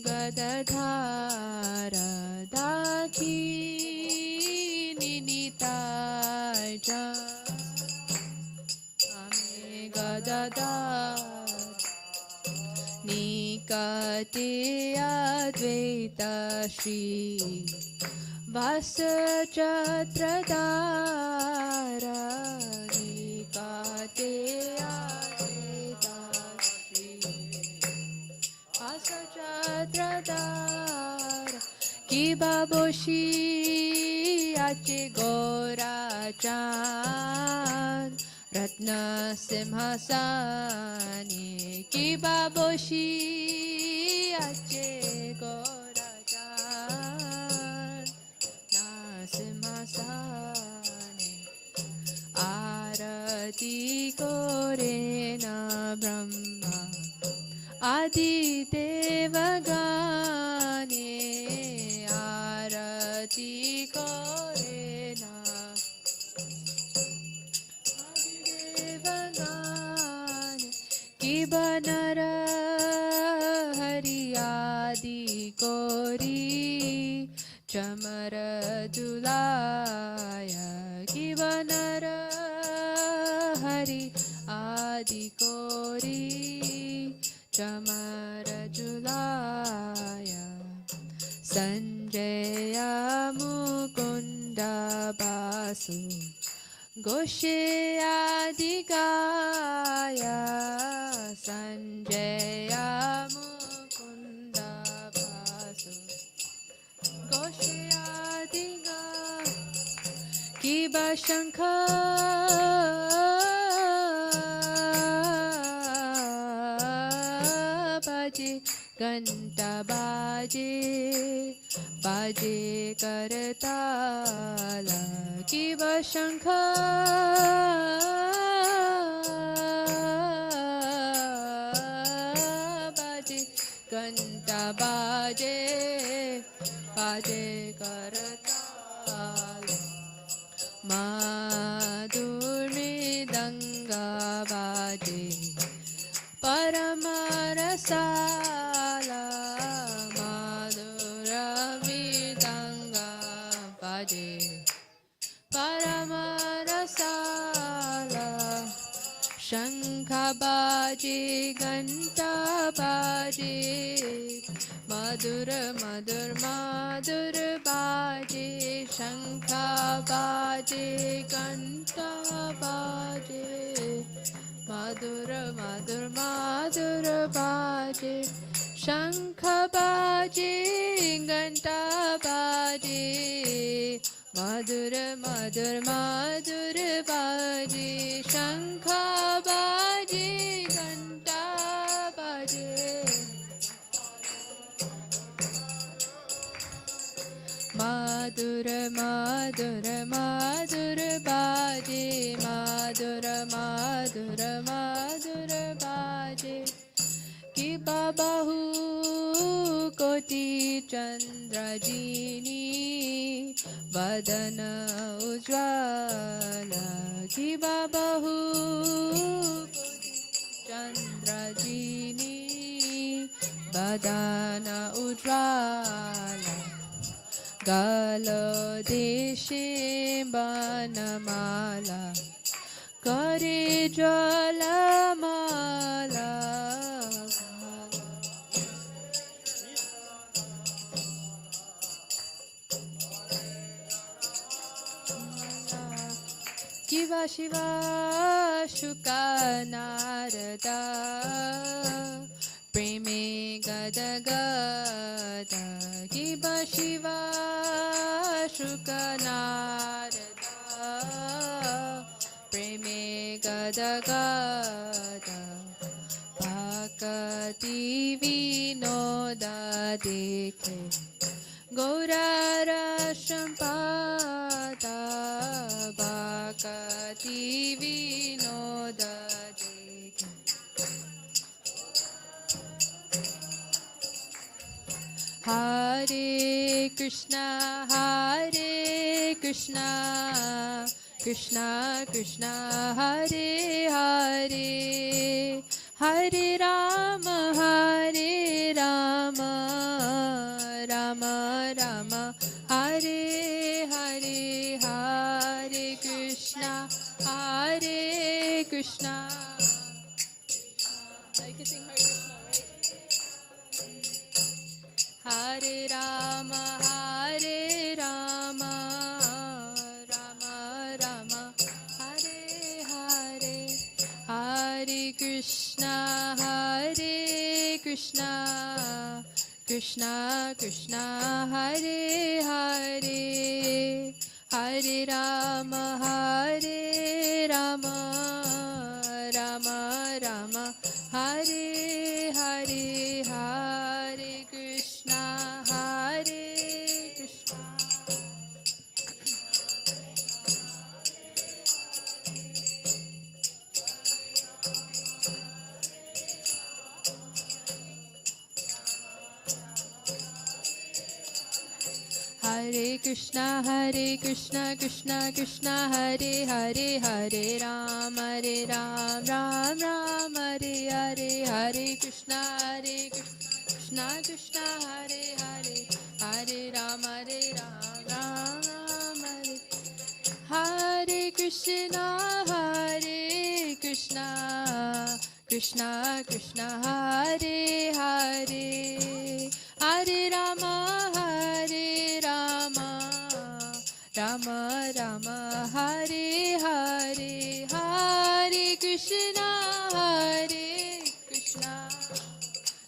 गदधारा दाखिनी Nitai ame गदधार निकटे अद्वैता श्री वासचत्रधारा निकटे अद्वैता श्री वासचत्रधारा की बाबोशी आचे गोरा चांद रत्न सिंहासनी की बाबोशी आचे गोरा चांद ना सिंहासनी आरती कोरे न ब्रह्मा आदि देवगणे आरती कोरे न की बनर हरियादि कोरी चमर दुलाया की बनर हरि आदि कोरी चमर जुलाया संजय मुकुंद बासु गोषे आदि गाया संजय मुकुंद बासु गोषे आदि गाया की बशंख बाजे घंटा बाजे बाजे करताला की बशंख बाजे घंटा बाजे बाजे करताला माधुर मृदंगा बाजे परम रसाला माधुर मृदंगा बाजे परम रसाला शंख बाजे घंटा बाजे मधुर मधुर मधुर बाजे शंख बाजे घंटा बाजे मधुर मधुर मधुर बाजे शंख बाजे घंटा बाजे मधुर मधुर मधुर बाजे शंख बाजे घंटा बाजे मधुर मधुर मधुर बाजे मधुर मधुर मधुर बाजे कि बाबाहु कोटि चंद्रजीनी वदन उज्ज्वला कि बाबाहु चंद्रजीनी वदन उज्ज्वला गलो देशे बनमाला करे ज्वलमाला शिवा शिवा शुका नारदा प्रेमे गद गद किबा शिवा शुक नारदा प्रेमे गद गद भक्ति विनोद देखे गौरार संपादा भक्ति विनोद देखे हरे Krishna Krishna Krishna Hare Hare Hare Rama, Rama Rama, Hare Hare, Hare Krishna, Hare Krishna. Now you can sing Hare Krishna, right? Hare Rama, Rama Rama, Hare Hare, Hare Krishna, Krishna Krishna, Hare Hare, Hare Rama, Rama Rama, Hare Hare, Hare Krishna, Krishna. Hare Krishna, Krishna Krishna, Hare Hare, Hare Ram, Ram Ram, Hare Hare, Hare Krishna, Krishna Krishna, Hare Hare, Hare Ram, Ram Ram, Hare Krishna, Krishna Krishna, Hare Hare, Hare Rama, Rama Rama, Hare Hare, Hare Krishna,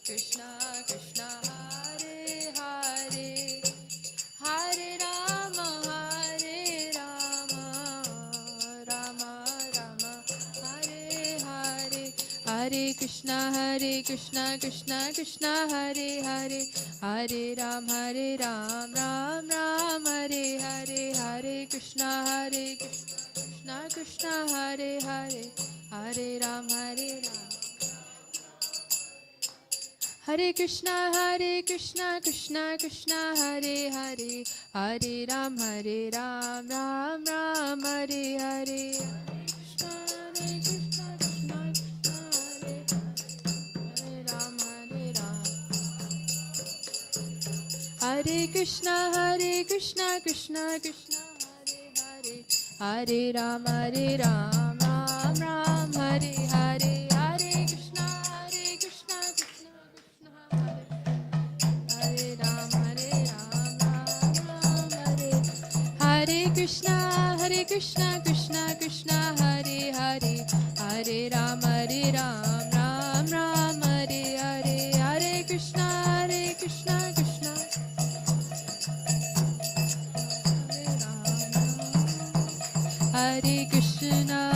Krishna Krishna, Hare Hare, Hare Rama, Rama Rama, Hare Hare, Hare Krishna, Krishna Krishna, Hare Hare, Hare Ram, Ram Ram, Hare Hare, Hare Krishna, Krishna Hare Hare, Hare Ram, Hare Krishna, Krishna Krishna, Hare Hare, Hare Ram, Ram Ram, Hare Hare, Hare Krishna, Krishna Krishna, Hare Hare, Hare Ram, Ram Ram, Hare Hare, Hare Krishna, Krishna Krishna, Hare Ram, Ram Ram, Hare Krishna, Krishna Krishna, Hare Hare, Hare Ram, Ram Ram, Hare Hare, Hare Krishna, Krishna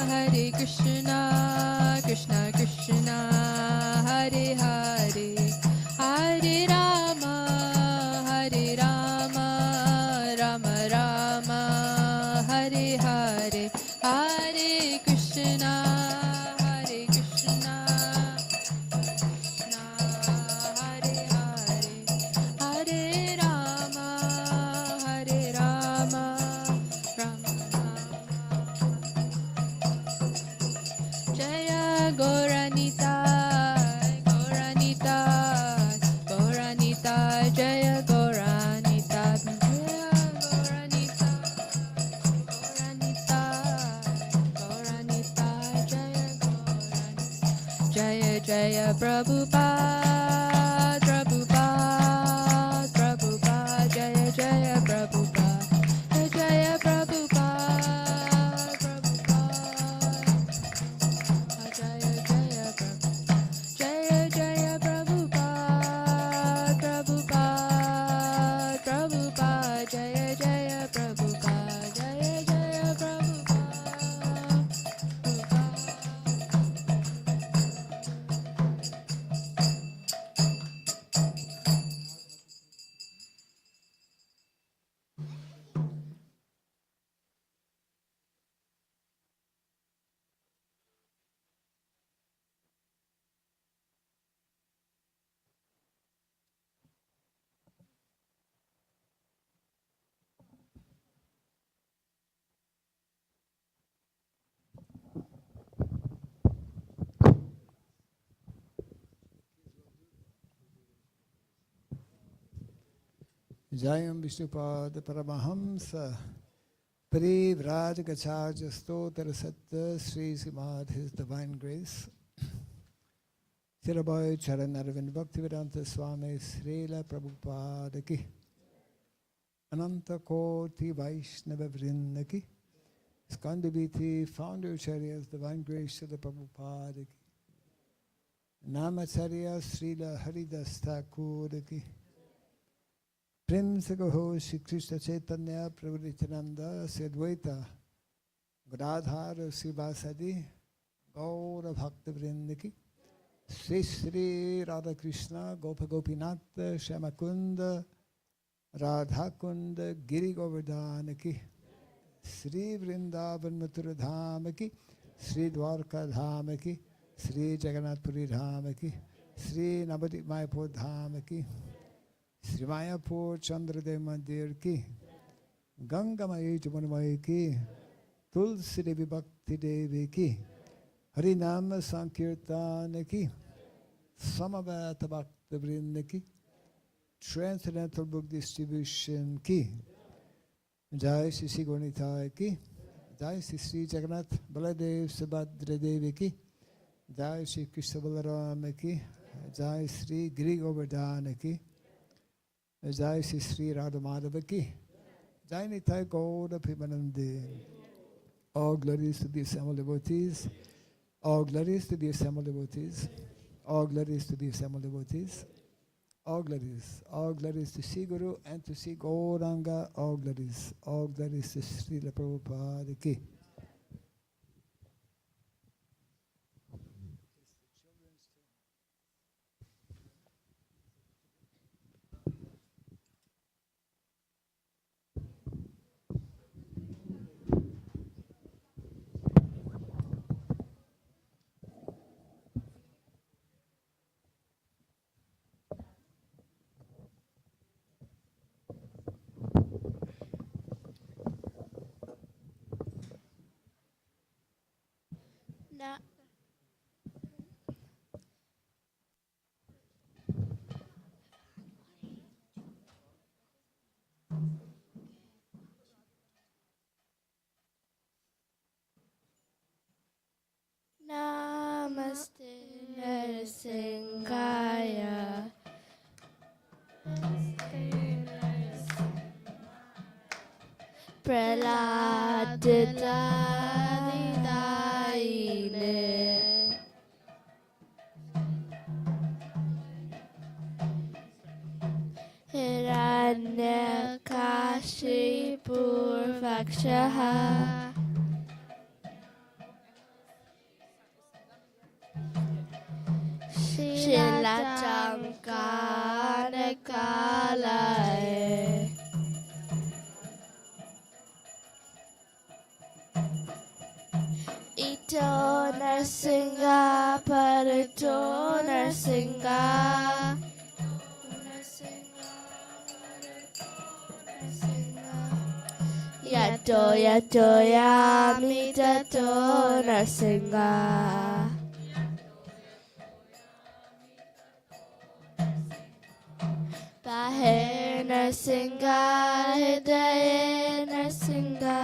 Hare Krishna, Krishna Krishna, Hare Hare, Hare Rama, Rama Rama, Hare Hare, Hare Krishna, Krishna Jayam Vishnupad Paramahamsa Parivraj Gacharya Stotra Satya Sri Srimad His Divine Grace Sirabai Charan Arvind Bhaktivedanta Swami Srila Prabhupada Ki Ananta Koti Vaishnava Vrinda Ki Iskcon Burlington Founder Acharyas Divine Grace Srila Prabhupada Ki Namacharya Srila Haridas Thakur Ki Prem se Gaho Shri Krishna Chaitanya Prabhu Nityananda Sri Advaita Gadadhar Srivasadi Gaura Bhakta Vrinda Ki Sri Sri Radha Krishna Gopa Gopinath Shyamakunda Radha Kunda Giri Govardhana Ki Sri Vrindavan Mathura Dhama Ki Sri Dwarka Dhama Ki Sri Jagannath Puri Dhama Ki Sri Navadip Mayapur Dhama Ki Sri Mayapur Chandradev Mandir Ki Ganga Mayi Jamunamayi Ki Tulsi Devi Bhakti Devi Ki Harinama Sankirtana Ki Samavata Bhakta Vrinda Ki Transcendental Book Distribution Ki Jai Sri Sri Gauranitai Ki Jai Sri Sri Jagannath Baladev Subhadra Devi Ki Jai Sri Krishna Balarama Ki Jai Sri Giri Govardhana Ki Jai Sri Sri Radha Madhava Ki Jai Nitai Gaura Premanande. All glories to the assembled devotees. All glories to the assembled devotees. All glories to the assembled devotees. All glories to Sri Guru and to Sri Gauranga. All glories to Srila Prabhupada Ki. Namaste Narasimhaya. Praladidayine. Hiranyakashipurvakshaha. Shilachankanakalaye. Ito Narsinga Parito Narsinga. Yato Yato Yami Tato Narsinga. Bahe Narsinga Hidaye Narsinga.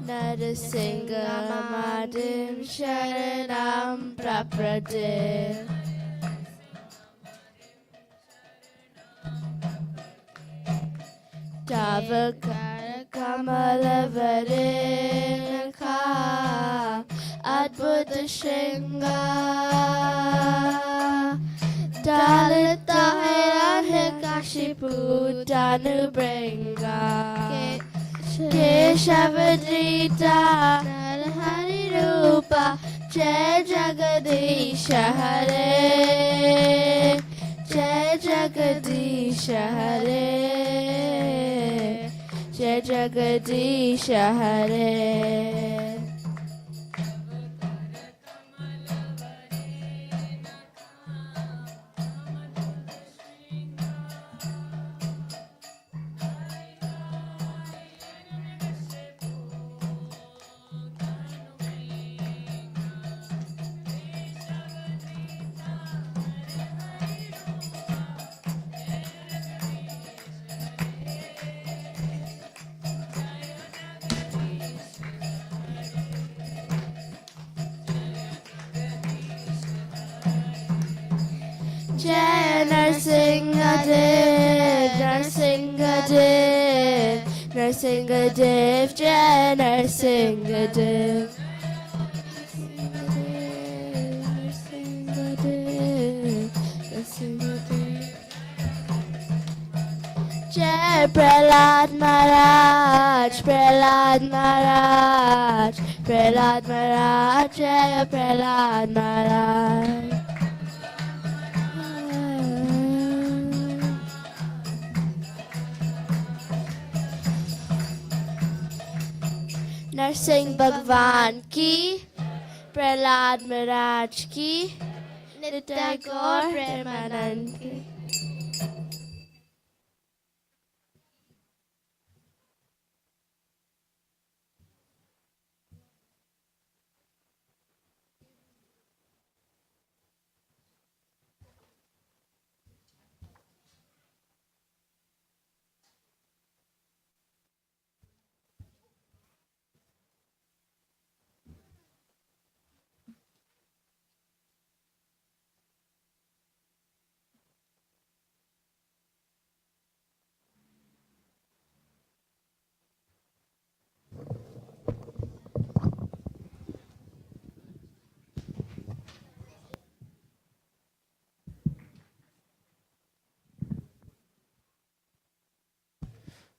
Narasinga Madim Sharanam Praprade. Tavakara Kamalavareka Adbhuta Shringa. Dalita Hiranyakashipu Danubringa. Keshavadrita Narahari Rupa Jai Jagadisha Hare. Jai Jagadisha Hare. Jai Jagadisha Hare. Jaya Narsingadev, Narsingadev, Narsingadev, Jaya Narsingadev. Narsingadev, Narsingadev. Jai Prahlad Maharaj, Prahlad Maharaj, Prahlad Maharaj, Jai Prahlad Maharaj. Narsingh Bhagwan ki, Prahlad Maharaj ki, Nitya Gaur Premanand ki.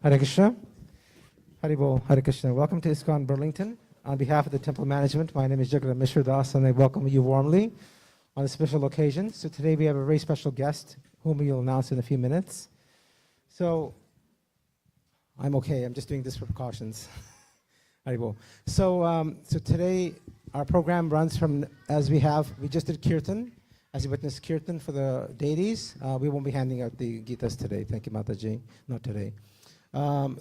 Hare Krishna. Hari Bol, Hare Krishna. Welcome to Iskcon Burlington. On behalf of the temple management, my name is Jagannath Mishra Das, and I welcome you warmly on a special occasion. So today we have a very special guest, whom we will announce in a few minutes. So I'm okay. I'm just doing this for precautions. Hari Bol. So today our program runs from, we just did Kirtan, as you witnessed Kirtan for the deities. We won't be handing out the Gitas today. Thank you, Mataji. Not today.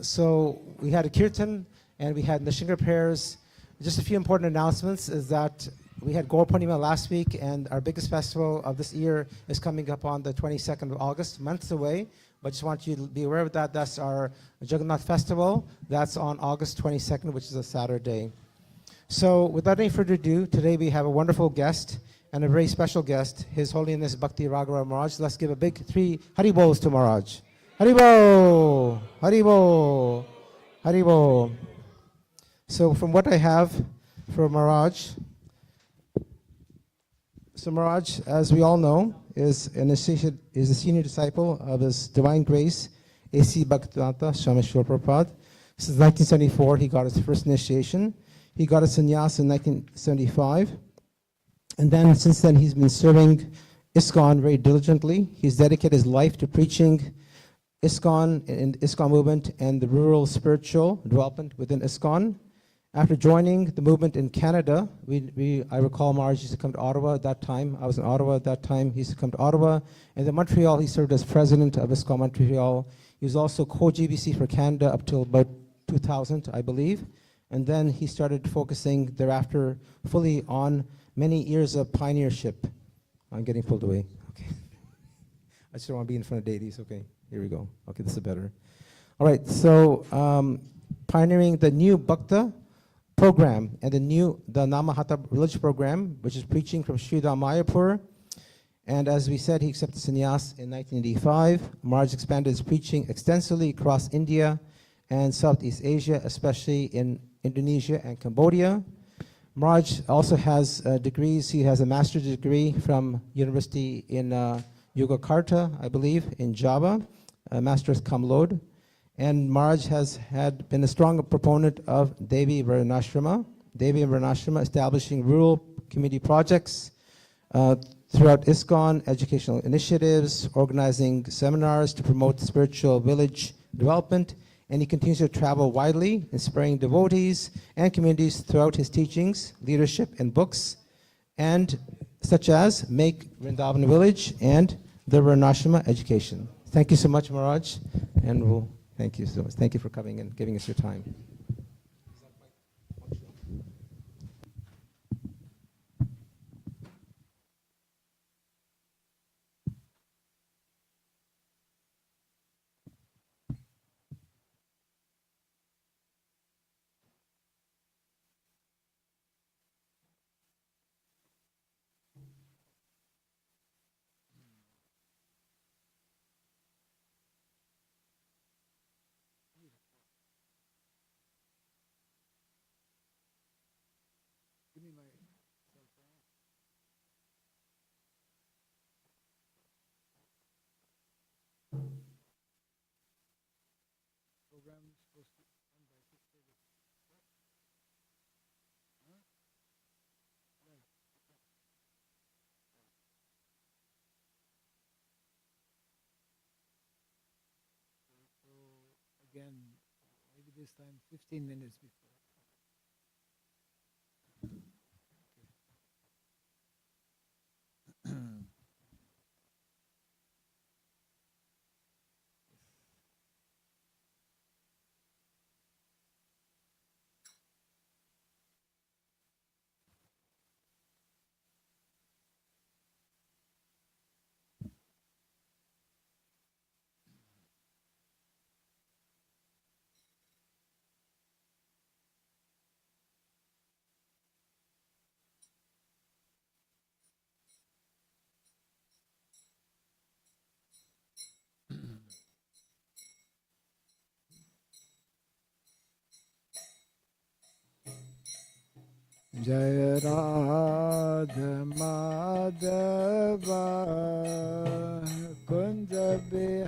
So we had a Kirtan and we had Nishingar prayers. Just a few important announcements is that we had Gaur Purnima last week, and our biggest festival of this year is coming up on the 22nd of August, months away. But just want you to be aware of that. That's our Jagannath Festival. That's on August 22nd, which is a Saturday. So without any further ado, today we have a wonderful guest and a very special guest, His Holiness Bhakti Raghava Maharaj. Let's give a big 3 Hari Bols to Maharaj. Haribo, Haribo, Haribo. So from what I have for Maharaj, so Maharaj, as we all know, is a senior disciple of His Divine Grace, A.C. Bhaktivedanta Swami Srila Prabhupada. Since 1974, he got his first initiation. He got a sannyas in 1975. And then since then, he's been serving Iskcon very diligently. He's dedicated his life to preaching Iskcon and Iskcon movement and the rural spiritual development within Iskcon. After joining the movement in Canada, I recall Maharaj used to come to Ottawa at that time. I was in Ottawa at that time. He used to come to Ottawa. And in Montreal, he served as president of Iskcon Montreal. He was also co-GBC for Canada up till about 2000, I believe. And then he started focusing thereafter fully on many years of pioneership. I'm getting pulled away. Okay. I just don't want to be in front of deities. Okay. Here we go. Okay, this is better. All right, so pioneering the new Bhakta program and the Namahata religious program, which is preaching from Sri Mayapur. And as we said, he accepted sannyas in 1985. Maharaj expanded his preaching extensively across India and Southeast Asia, especially in Indonesia and Cambodia. Maharaj also has degrees. He has a master's degree from University in Yogyakarta, I believe, in Java. Master's cum laude. And Maharaj has been a strong proponent of Devi Varnashrama. Devi Varnashrama, establishing rural community projects throughout Iskcon, educational initiatives, organizing seminars to promote spiritual village development. And he continues to travel widely, inspiring devotees and communities throughout his teachings, leadership, and books, and such as Make Vrindavan Village and the Varnashrama education. Thank you so much, Maharaj, and thank you so much. Thank you for coming and giving us your time. Again, maybe this time 15 minutes before. Jaya Radha Madhava Kunja Bihari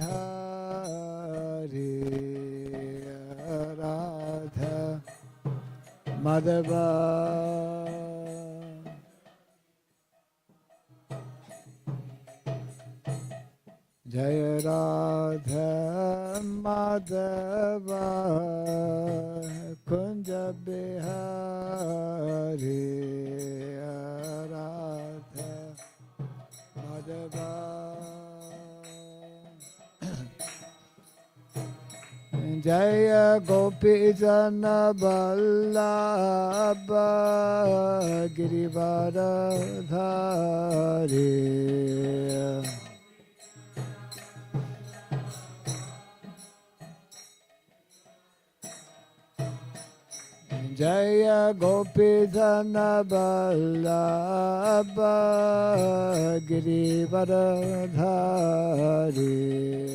Radha Madhava Jaya Radha Madhava Kunja Bihari Radha Madhava Jaya Gopi Jana Vallabha Girivardhari Jaya Gopi Jana Vallabha Girivardhari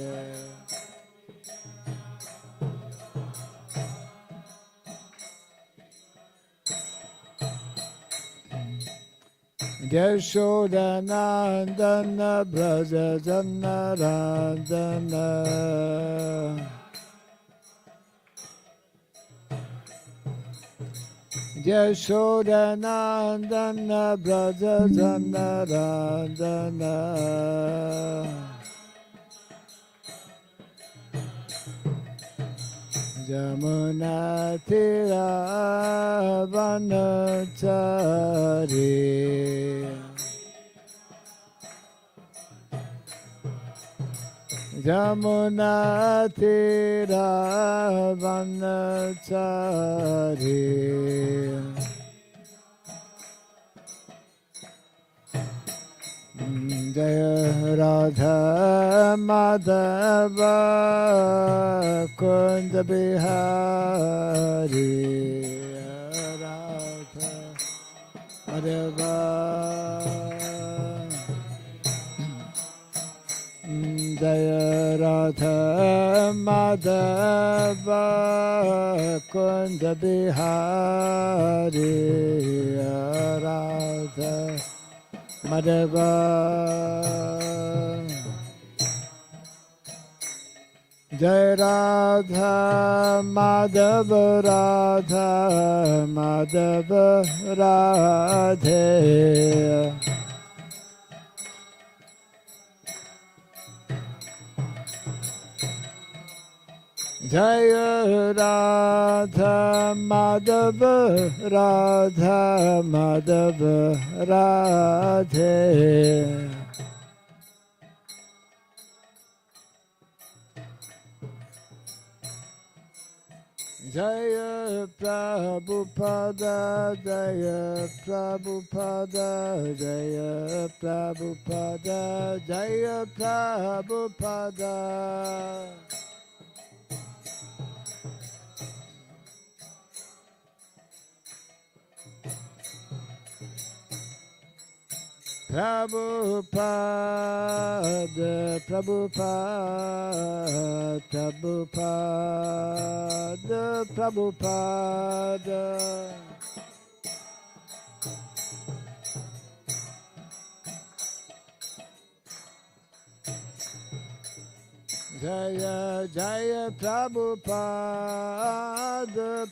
Yashodanandana Braja Janarandana Yashodanandana Braja Janarandana Jamuna Tira Vanachari Jamuna Tira Vanachari Jaya Radha Madhava Kunja Bihari Radha Madhava Jaya Radha Madhava Kunja Bihari Radha Madhava Jai Radha Madhava Radha Madhava Radhe Jaya Radha Madhava Radha Madhava Radhe Jaya Prabhupada Jaya Prabhupada Jaya Prabhupada Jaya Prabhupada Prabhupada, Prabhupada, Prabhupada, Prabhupada. Jaya Jaya Prabhupada,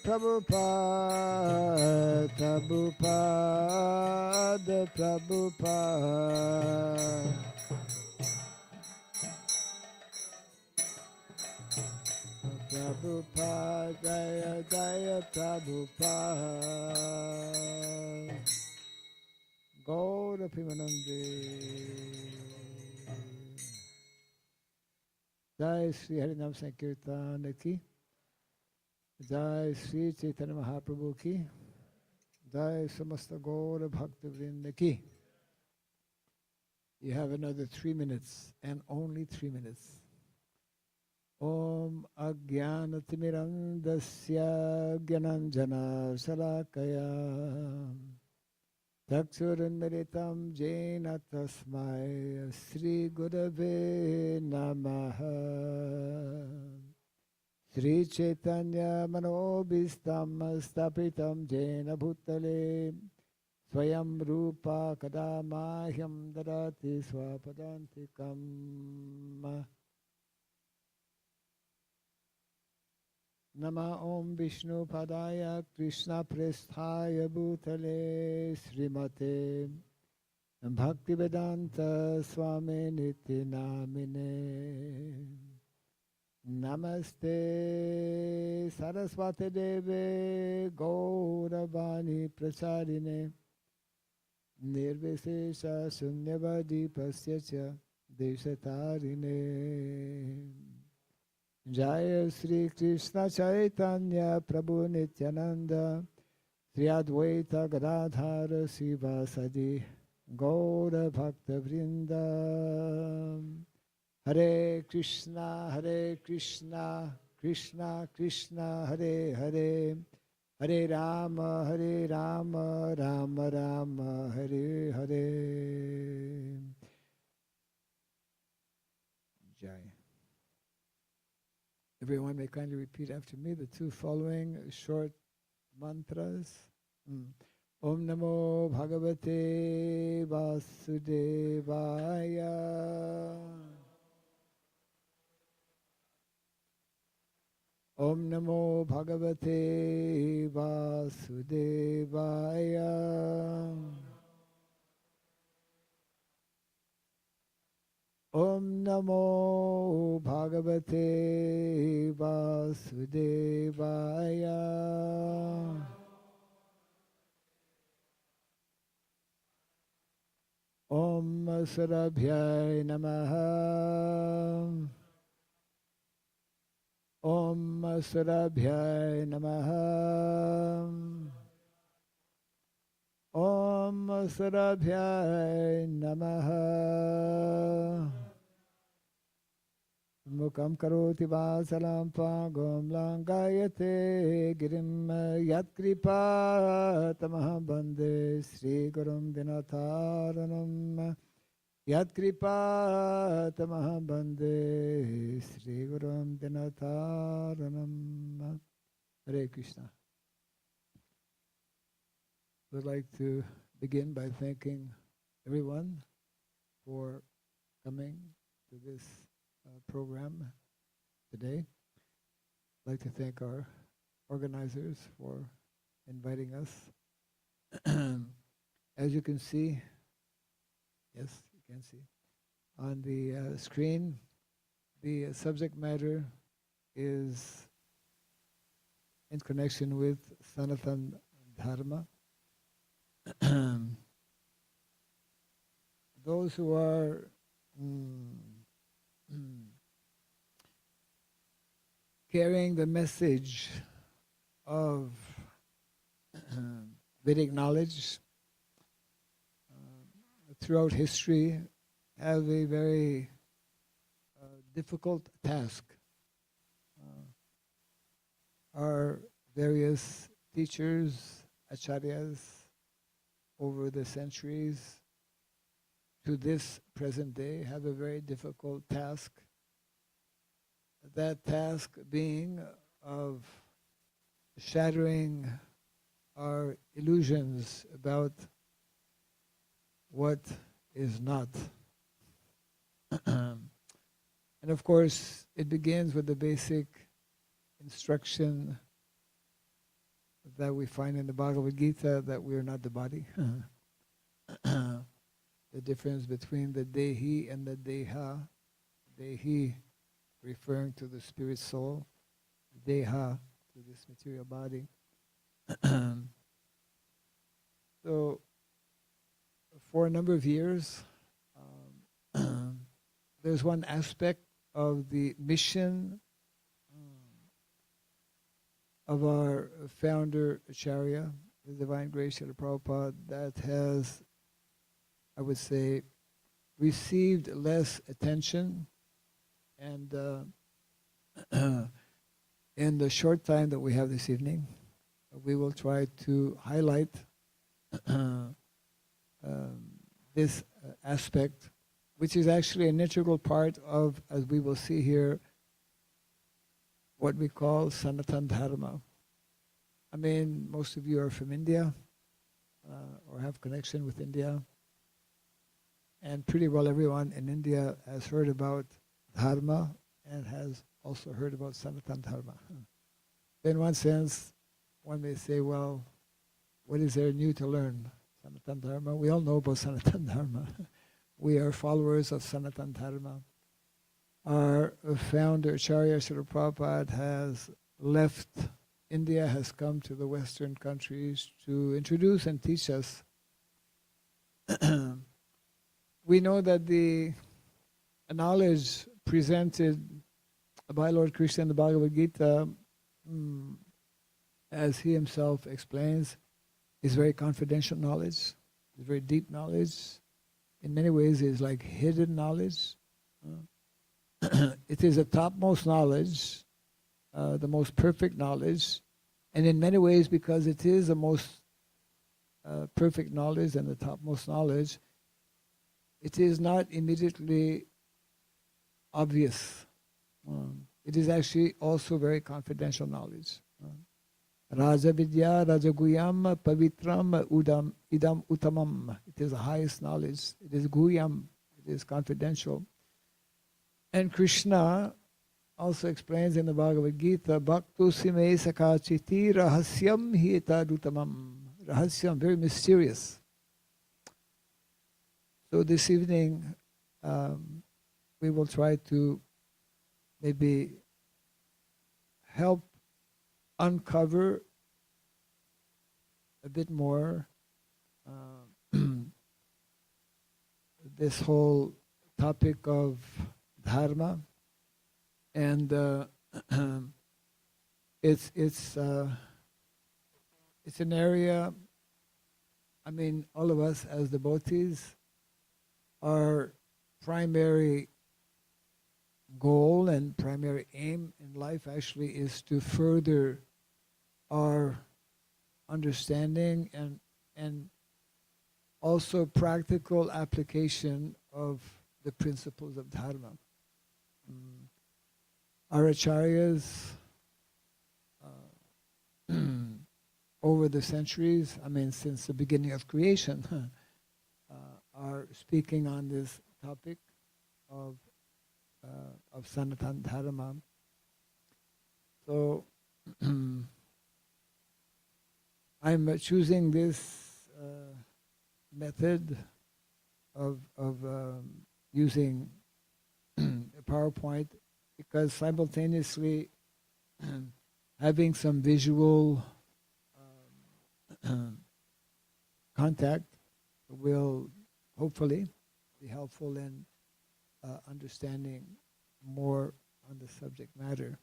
Prabhupada, Prabhupada, Prabhupada. Prabhupada, Jaya Jaya Prabhupada. Gaura Pimanande. Jai Sri Harinam Sankirtan ki. Jai Sri Chaitanya Mahaprabhu ki. Jai Samasta Gaura Bhakta Vrinda ki. You have another 3 minutes and only 3 minutes. Om Agyanatimirandasya Gyananjana Salakaya Taksurunmiritam Jena Tasmai Sri Gurave Namaha Sri Chaitanya Manobhistam Stapitam Jena Bhutale Swayam Rupa Kadamahyam Dadati Swapadantikam Nama Om Vishnu Padaya Krishna Presthaya Bhutale Srimate Bhaktivedanta Swami Niti Namine Namaste Saraswati Deve Gauravani Pracharine Nirvisesha Sunyavadi Pasyacha Deshatarine Jaya Sri Krishna Chaitanya Prabhu Nityananda Sri Advaita Gadadhara Sivasadi Gaura Bhakta Vrinda Hare Krishna Krishna Krishna Hare Hare Hare Rama Rama Rama Hare Hare Jai. Everyone may kindly repeat after me the two following short mantras. Om Namo Bhagavate Vasudevaya. Om Namo Bhagavate Vasudevaya. Om Namo Bhagavate Vasudevaya. Om Sarabhyai Namaha. Om Sarabhyai Namaha. Om Sarabhyai Namaha. Mukam karoti vasalam pagam langayate girim yatkripa tamaha bande Sri Gurum Dinataranam yatkripa tamaha bande Sri Gurum Dinataranam. Hare Krishna. I would like to begin by thanking everyone for coming to this program today. I'd like to thank our organizers for inviting us. As you can see, yes, you can see, on the screen, the subject matter is in connection with Sanatana Dharma. Those who are carrying the message of Vedic knowledge throughout history have a very difficult task. Our various teachers, acharyas, over the centuries to this present day have a very difficult task. That task being of shattering our illusions about what is not. And of course, it begins with the basic instruction that we find in the Bhagavad Gita, that we are not the body. The difference between the Dehi and the Deha. Dehi referring to the spirit soul, Deha to this material body. So for a number of years, there's one aspect of the mission of our founder Acharya, the Divine Grace Srila Prabhupada, that has, I would say, received less attention. And in the short time that we have this evening, we will try to highlight this aspect, which is actually an integral part of, as we will see here, what we call Sanatana Dharma. I mean, most of you are from India or have connection with India, and pretty well everyone in India has heard about Dharma and has also heard about Sanatana Dharma. In one sense, one may say, well, what is there new to learn? Sanatana Dharma. We all know about Sanatana Dharma. We are followers of Sanatana Dharma. Our founder, Acharya Srila Prabhupada, has left India, has come to the Western countries to introduce and teach us. We know that the knowledge presented by Lord Krishna in the Bhagavad Gita, as he himself explains, is very confidential knowledge, is very deep knowledge. In many ways, it is like hidden knowledge. It is the topmost knowledge, the most perfect knowledge, and in many ways, because it is the most perfect knowledge and the topmost knowledge, it is not immediately obvious. It is actually also very confidential knowledge. Raja Vidya, Raja Guyam, Pavitram, Idam Uttamam. It is the highest knowledge. It is Guyam. It is confidential. And Krishna also explains in the Bhagavad Gita, Bhaktu Sime Sakachiti Rahasyam Hi Etaduttamam. Rahasyam, very mysterious. So this evening, we will try to maybe help uncover a bit more this whole topic of dharma, and it's an area. I mean, all of us as devotees, our primary goal and primary aim in life actually is to further our understanding and also practical application of the principles of dharma. Our acharyas over the centuries, I mean since the beginning of creation, are speaking on this topic of Sanatana Dharma. So I'm choosing this method of using PowerPoint because simultaneously having some visual contact will hopefully be helpful in understanding more on the subject matter.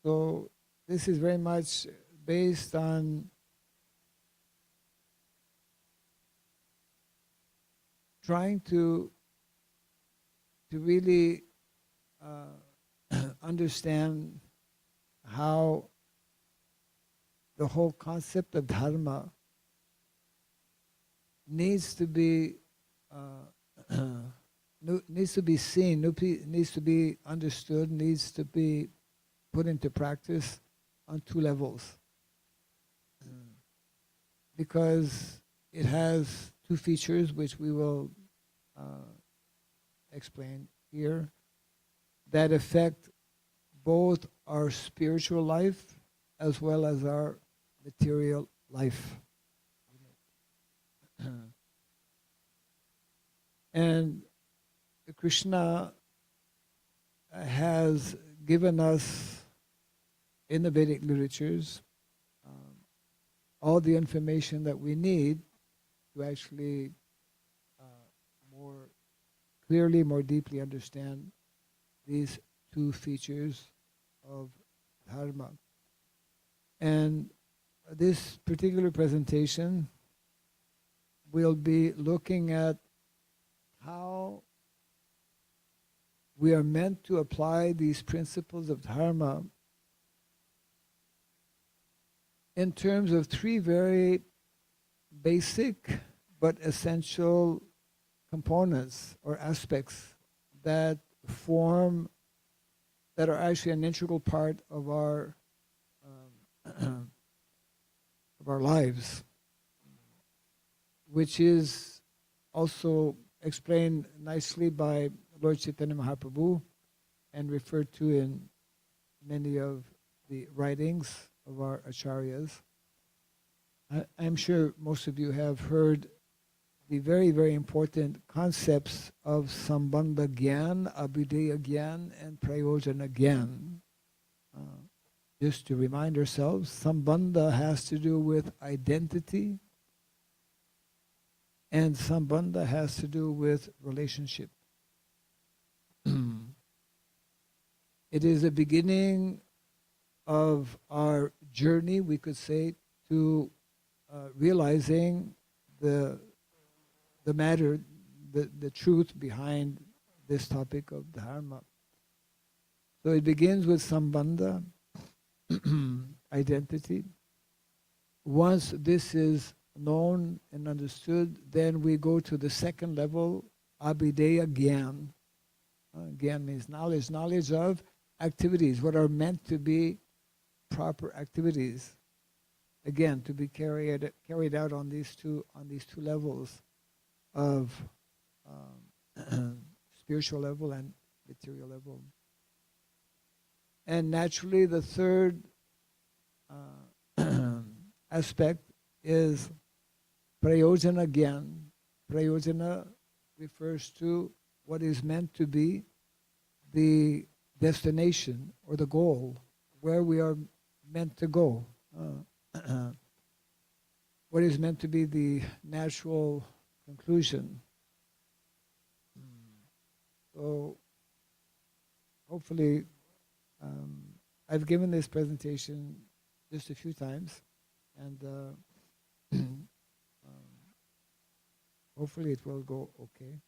So this is very much based on trying to really understand how the whole concept of dharma needs to be seen, needs to be understood, needs to be put into practice on two levels. Because it has two features which we will explained here, that affect both our spiritual life as well as our material life. And Krishna has given us in the Vedic literatures all the information that we need to actually more clearly, more deeply understand these two features of dharma. And this particular presentation will be looking at how we are meant to apply these principles of dharma in terms of three very basic but essential components or aspects that are actually an integral part of our of our lives, which is also explained nicely by Lord Chaitanya Mahaprabhu and referred to in many of the writings of our acharyas. I'm sure most of you have heard the very, very important concepts of Sambandha Gyan, Abhideya Gyan, and Prayojana Gyan. Just to remind ourselves, Sambandha has to do with identity, and Sambandha has to do with relationship. It is the beginning of our journey, we could say, to realizing the matter, the truth behind this topic of dharma. So it begins with Sambandha, identity. Once this is known and understood, then we go to the second level, Abhideya Gyan. Gyan means knowledge, knowledge of activities, what are meant to be proper activities. Again, to be carried out on these two levels of spiritual level and material level. And naturally, the third aspect is Prayojana Gyan. Prayojana refers to what is meant to be the destination or the goal, where we are meant to go. What is meant to be the natural conclusion. So hopefully I've given this presentation just a few times, and hopefully it will go okay.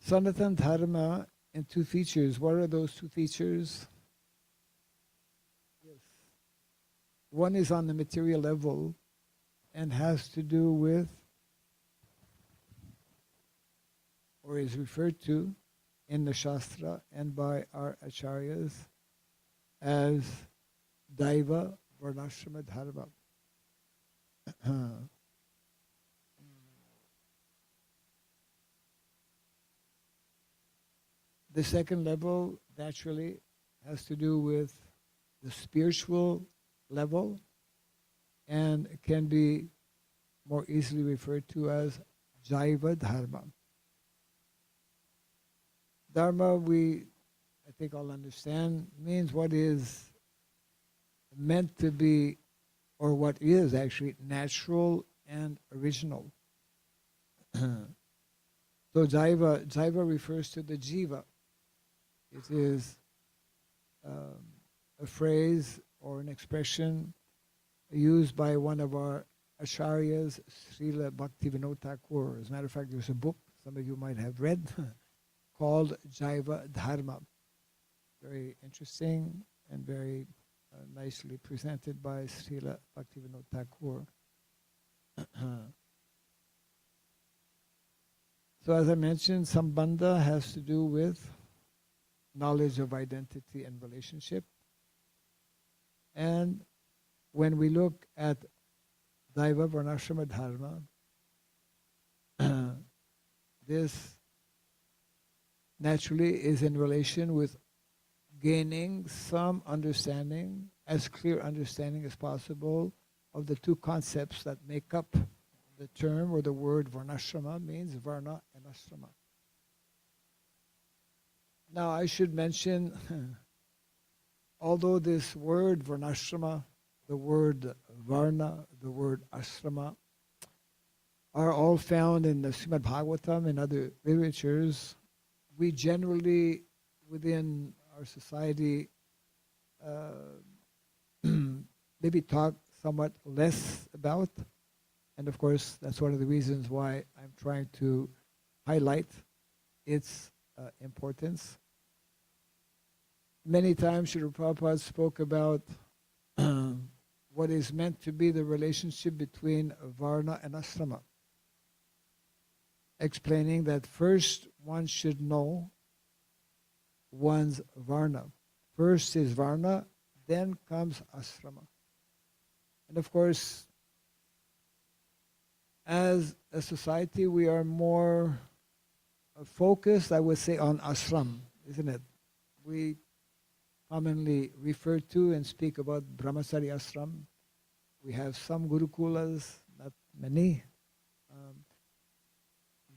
Sanatana Dharma and two features. What are those two features? Yes. One is on the material level and has to do with, or is referred to in the Shastra and by our acharyas as Daiva Varnashrama Dharma. The second level naturally has to do with the spiritual level and can be more easily referred to as Jaiva Dharma. Dharma, I think all understand, means what is meant to be, or what is actually natural and original. So Jaiva refers to the jiva. It is a phrase or an expression used by one of our acharyas, Srila Bhaktivinoda Thakur. As a matter of fact, there's a book some of you might have read called Jaiva Dharma. Very interesting and very nicely presented by Srila Bhaktivinoda Thakur. So as I mentioned, Sambandha has to do with knowledge of identity and relationship. And when we look at Daiva Varnashrama Dharma, this naturally is in relation with gaining some understanding, as clear understanding as possible, of the two concepts that make up the term or the word Varnashrama, means Varna and Ashrama. Now I should mention, although this word Varnashrama, the word Varna, the word Ashrama, are all found in the Srimad Bhagavatam and other literatures, we generally, within our society, maybe talk somewhat less about. And of course, that's one of the reasons why I'm trying to highlight its importance. Many times Srila Prabhupada spoke about what is meant to be the relationship between Varna and Ashrama, explaining that first one should know one's Varna. First is Varna, then comes Ashrama. And of course, as a society, we are more focused, I would say, on ashram, isn't it? We commonly refer to and speak about Brahmachari ashram. We have some Gurukulas, not many.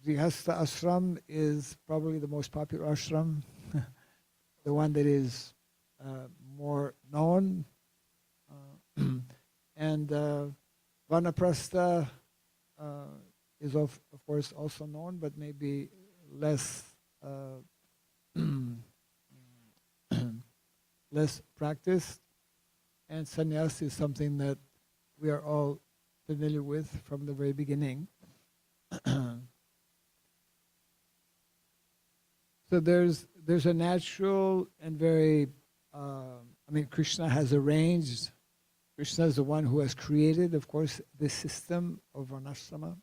Grihastha ashram is probably the most popular ashram, the one that is more known. And Vanaprastha is of course also known, but maybe less less practiced. And sannyas is something that we are all familiar with from the very beginning. So there's a natural and very, Krishna has arranged. Krishna is the one who has created, of course, this system of Varnashrama.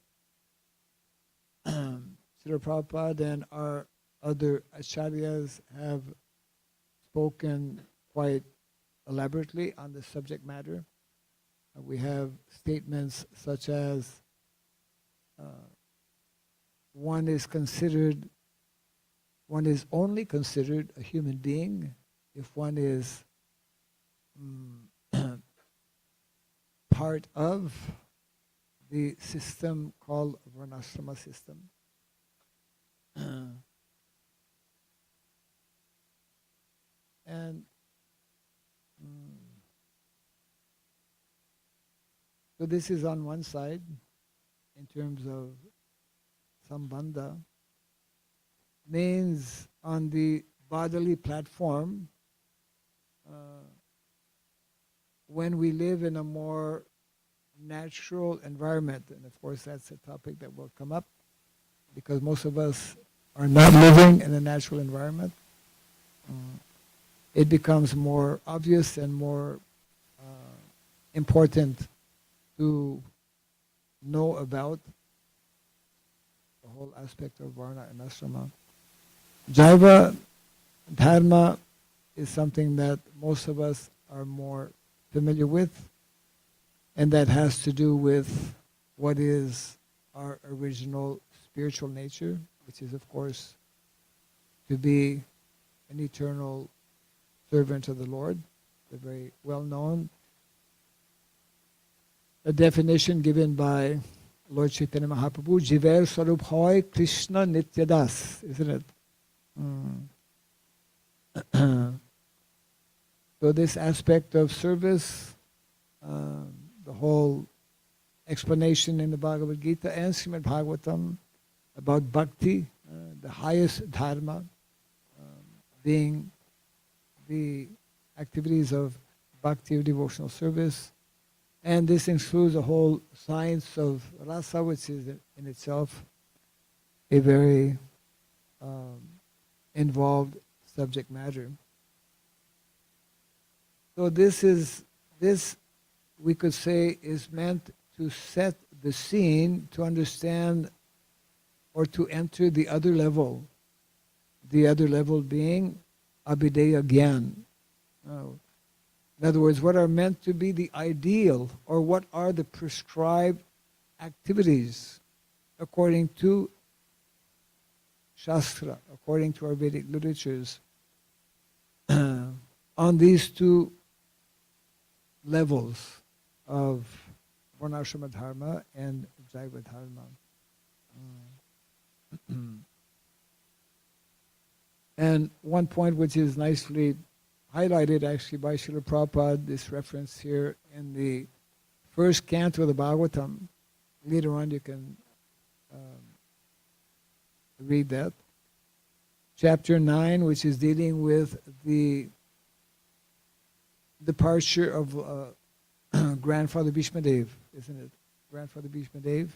Srila Prabhupada and our other acharyas have spoken quite elaborately on the subject matter. We have statements such as one is only considered a human being if one is part of the system called Varnashrama system. And so this is on one side in terms of sambandha. Means on the bodily platform, when we live in a more natural environment, and of course that's a topic that will come up because most of us are not living in a natural environment, it becomes more obvious and more important to know about the whole aspect of Varna and Ashrama. Jaiva Dharma is something that most of us are more familiar with, and that has to do with what is our original spiritual nature, which is, of course, to be an eternal servant of the Lord. The very well known a definition given by Lord Chaitanya Mahaprabhu, Jiver Swarup Hoy Krishna Nityadas, isn't it? So this aspect of service, the whole explanation in the Bhagavad Gita and Srimad Bhagavatam about bhakti, the highest dharma, being the activities of bhakti or devotional service. And this includes the whole science of rasa, which is in itself a very involved subject matter. So this we could say is meant to set the scene to understand or to enter the other level being Abhideya Gyan. In other words, what are meant to be the ideal, or what are the prescribed activities according to Shastra, according to our Vedic literatures, on these two levels of Varnashrama Dharma and Jaiva Dharma. And one point which is nicely highlighted actually by Srila Prabhupada, this reference here in the first canto of the Bhagavatam. Later on you can read that. Chapter 9, which is dealing with the departure of Grandfather Bhishmadev, isn't it? Grandfather Bhishmadev,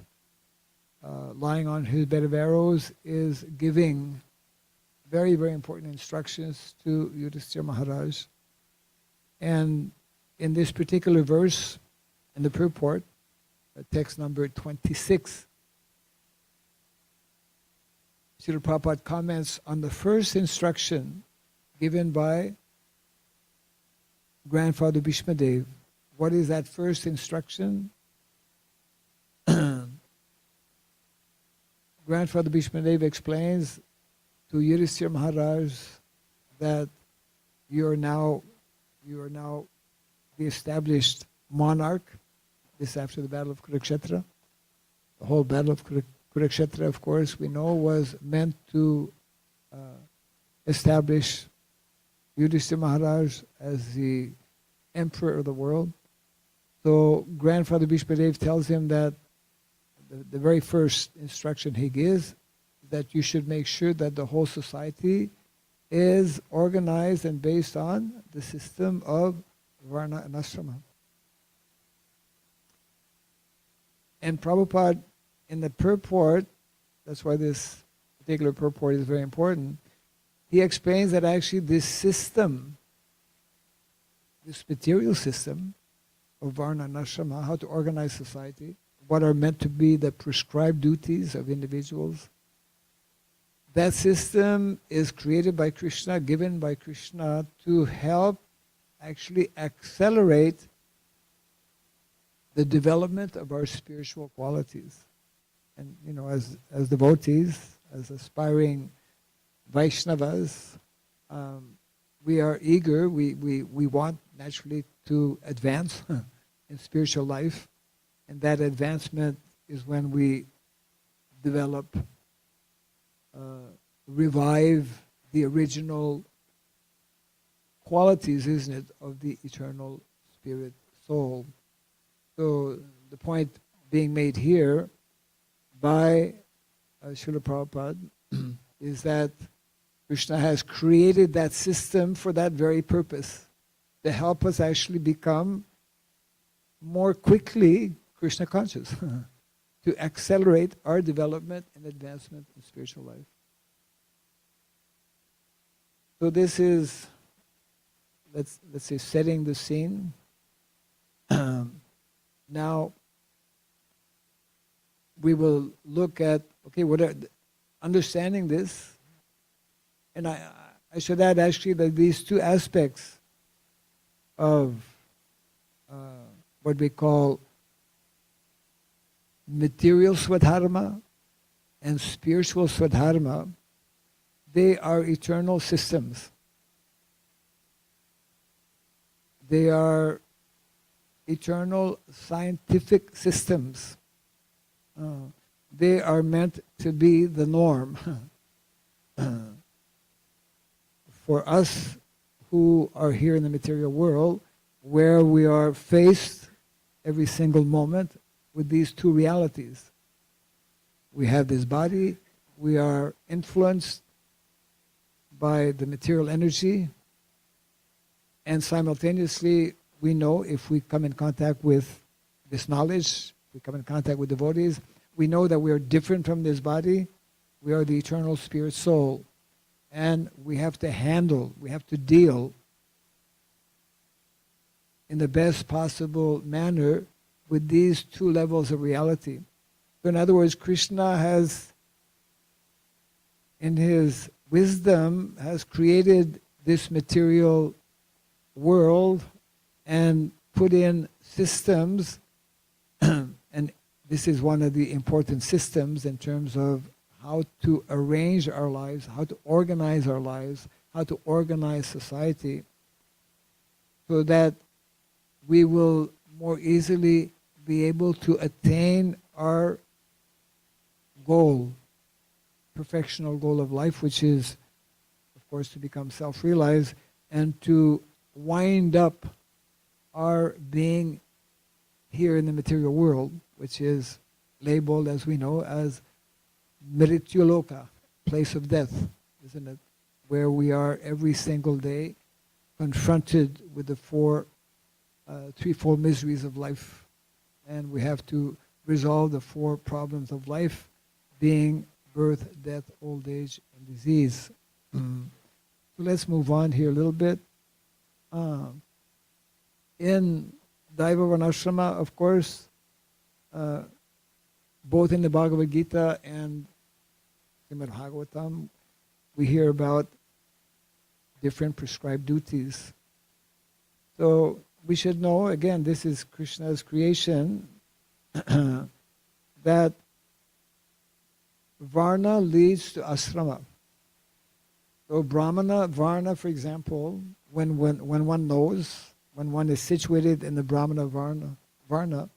lying on his bed of arrows, is giving very, very important instructions to Yudhishthira Maharaj. And in this particular verse, in the purport, text number 26, Srila Prabhupada comments on the first instruction given by Grandfather Bhishmadev. What is that first instruction? Grandfather Bhishmadev explains to Yudhishthira Maharaj that you are now the established monarch. This after the battle of Kurukshetra. The whole battle of Kurukshetra, of course, we know was meant to establish Yudhishthira Maharaj as the emperor of the world. So Grandfather Bhishmadev tells him that the very first instruction he gives, that you should make sure that the whole society is organized and based on the system of Varna and Ashrama. And Prabhupada, in the purport, that's why this particular purport is very important, he explains that actually this system, this material system of Varna and Ashrama, how to organize society, what are meant to be the prescribed duties of individuals, that system is created by Krishna, given by Krishna to help actually accelerate the development of our spiritual qualities. And as devotees, as aspiring Vaishnavas, we are eager, we want naturally to advance in spiritual life. And that advancement is when we develop, revive the original qualities, isn't it, of the eternal spirit soul. So the point being made here by Srila Prabhupada is that Krishna has created that system for that very purpose, to help us actually become more quickly Krishna conscious, to accelerate our development and advancement in spiritual life. So this is, let's say, setting the scene. Now, we will look at, okay, what are, understanding this, and I should add actually that these two aspects of what we call material swadharma and spiritual swadharma, they are eternal systems. They are eternal scientific systems. They are meant to be the norm for us who are here in the material world, where we are faced every single moment with these two realities. We have this body, we are influenced by the material energy, and simultaneously we know if we come in contact with this knowledge, we come in contact with devotees, we know that we are different from this body, we are the eternal spirit soul, and we have to handle, we have to deal in the best possible manner with these two levels of reality. So in other words, Krishna has, in his wisdom, has created this material world and put in systems, and this is one of the important systems in terms of how to arrange our lives, how to organize our lives, how to organize society, so that we will more easily be able to attain our goal, perfectional goal of life, which is, of course, to become self-realized and to wind up our being here in the material world, which is labeled, as we know, as Mrityuloka, place of death, isn't it? Where we are every single day confronted with the threefold miseries of life. And we have to resolve the four problems of life, being birth, death, old age, and disease. So let's move on here a little bit. In Daiva Varnashrama, of course, both in the Bhagavad Gita and Srimad Bhagavatam, we hear about different prescribed duties. So we should know, again, this is Krishna's creation, that Varna leads to asrama. So Brahmana, Varna, for example, when one knows, when one is situated in the Brahmana Varna,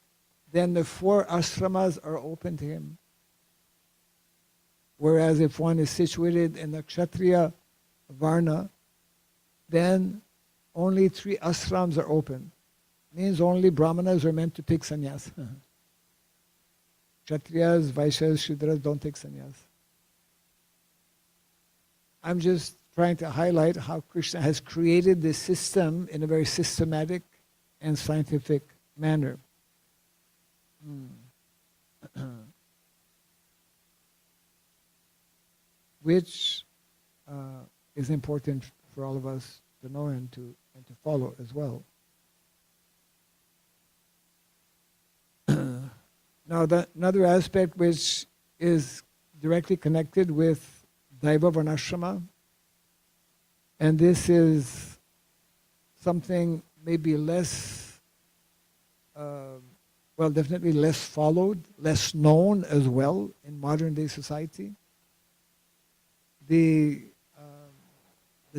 then the four ashramas are open to him. Whereas if one is situated in the Kshatriya Varna, then only 3 ashrams are open. Means only Brahmanas are meant to take sannyas. Kshatriyas, Vaishyas, Shudras don't take sannyas. I'm just trying to highlight how Krishna has created this system in a very systematic and scientific manner. Which is important for all of us to know and to follow as well. Now, another aspect which is directly connected with Daiva Varnashrama, and this is something maybe less, well, definitely less followed, less known as well in modern day society. The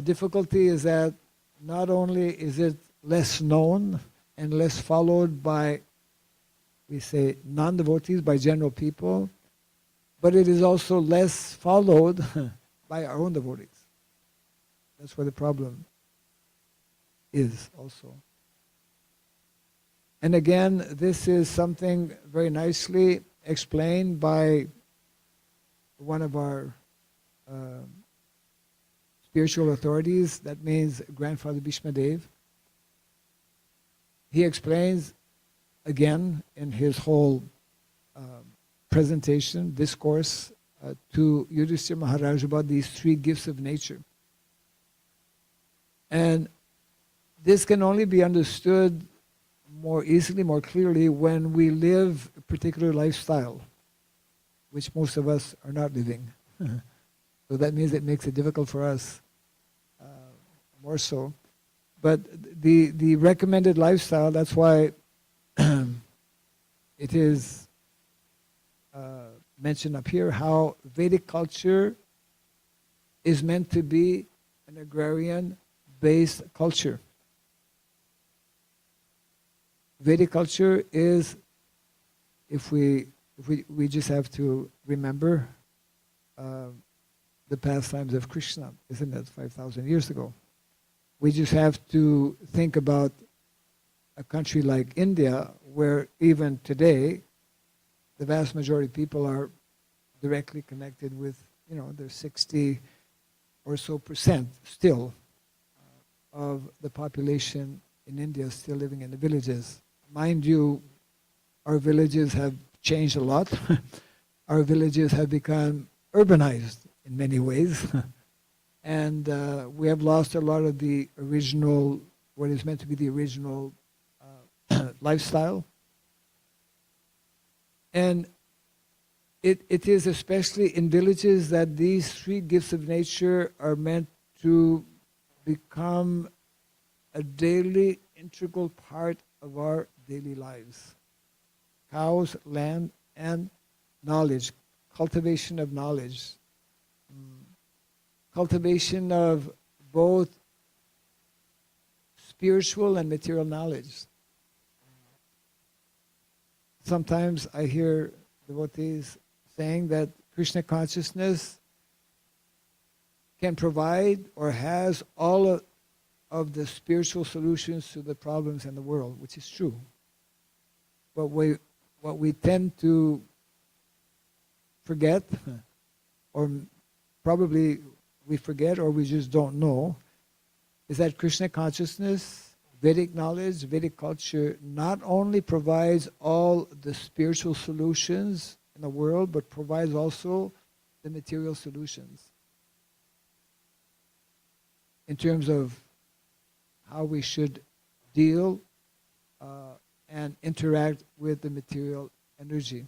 difficulty is that not only is it less known and less followed by, we say, non-devotees, by general people, but it is also less followed by our own devotees. That's where the problem is also. And again, this is something very nicely explained by one of our spiritual authorities, that means Grandfather Bhishmadev. He explains again in his whole presentation, discourse to Yudhishthira Maharaj about these 3 gifts of nature. And this can only be understood more easily, more clearly, when we live a particular lifestyle, which most of us are not living. So that means it makes it difficult for us more so. But the recommended lifestyle, that's why it is mentioned up here, how Vedic culture is meant to be an agrarian-based culture. Vedic culture is, if we just have to remember the pastimes of Krishna, isn't it, 5,000 years ago? We just have to think about a country like India, where even today, the vast majority of people are directly connected with, there's 60 or so percent still of the population in India still living in the villages. Mind you, our villages have changed a lot. Our villages have become urbanized in many ways. And we have lost a lot of the original, what is meant to be the original lifestyle. And it is especially in villages that these 3 gifts of nature are meant to become a daily integral part of our daily lives. Cows, land, and knowledge, cultivation of knowledge, cultivation of both spiritual and material knowledge. Sometimes I hear devotees saying that Krishna consciousness can provide or has all of the spiritual solutions to the problems in the world, which is true. But what we tend to forget, or probably we forget or we just don't know, is that Krishna consciousness, Vedic knowledge, Vedic culture not only provides all the spiritual solutions in the world, but provides also the material solutions in terms of how we should deal and interact with the material energy.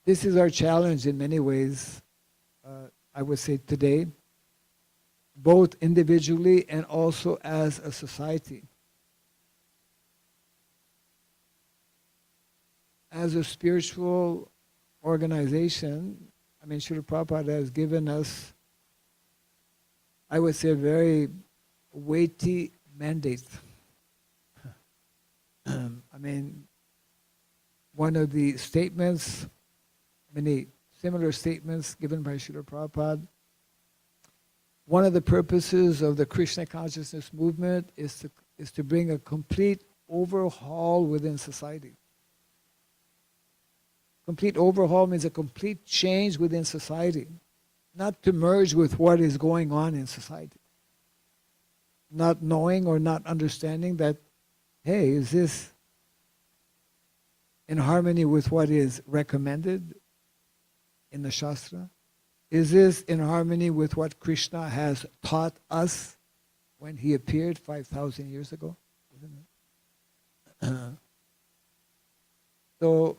This is our challenge in many ways, I would say today, both individually and also as a society. As a spiritual organization, I mean, Srila Prabhupada has given us, I would say, a very weighty mandate. I mean, one of the statements, many similar statements given by Srila Prabhupada, one of the purposes of the Krishna consciousness movement is to bring a complete overhaul within society. Complete overhaul means a complete change within society, not to merge with what is going on in society. Not knowing or not understanding that, hey, is this in harmony with what is recommended in the Shastra? Is this in harmony with what Krishna has taught us when he appeared 5,000 years ago? So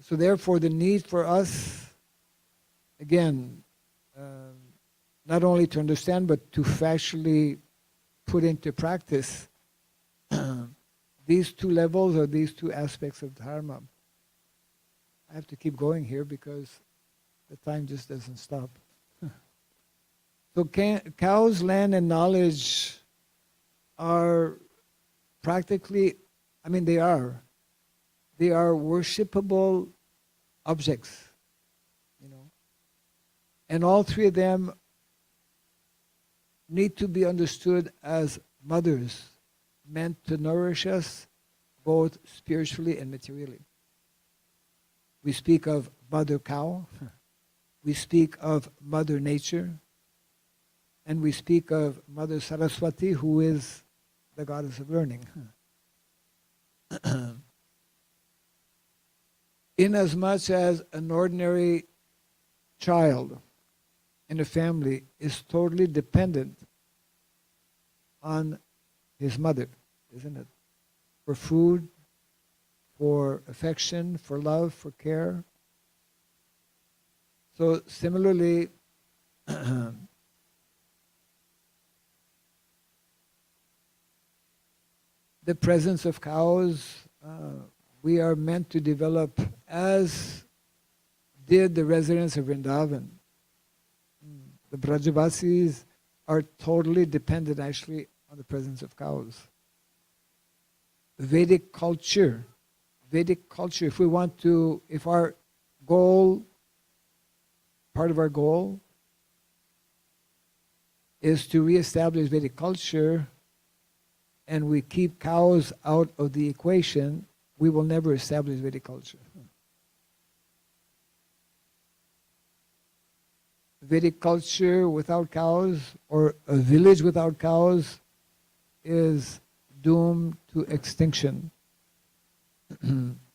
therefore the need for us, again, not only to understand but to factually put into practice these two levels or these two aspects of Dharma. I have to keep going here because the time just doesn't stop. So cows, land, and knowledge are practically, I mean, they are worshipable objects, you know. And all three of them need to be understood as mothers meant to nourish us both spiritually and materially. We speak of Mother Cow, we speak of Mother Nature, and we speak of Mother Saraswati, who is the goddess of learning. Inasmuch as an ordinary child in a family is totally dependent on his mother, isn't it? For food, for affection, for love, for care. So similarly, the presence of cows, we are meant to develop as did the residents of Vrindavan. The Brajavasis are totally dependent actually on the presence of cows. Vedic culture, if we want to, if our goal, part of our goal is to reestablish Vedic culture and we keep cows out of the equation, we will never establish Vedic culture. Vedic culture without cows, or a village without cows, is doomed to extinction.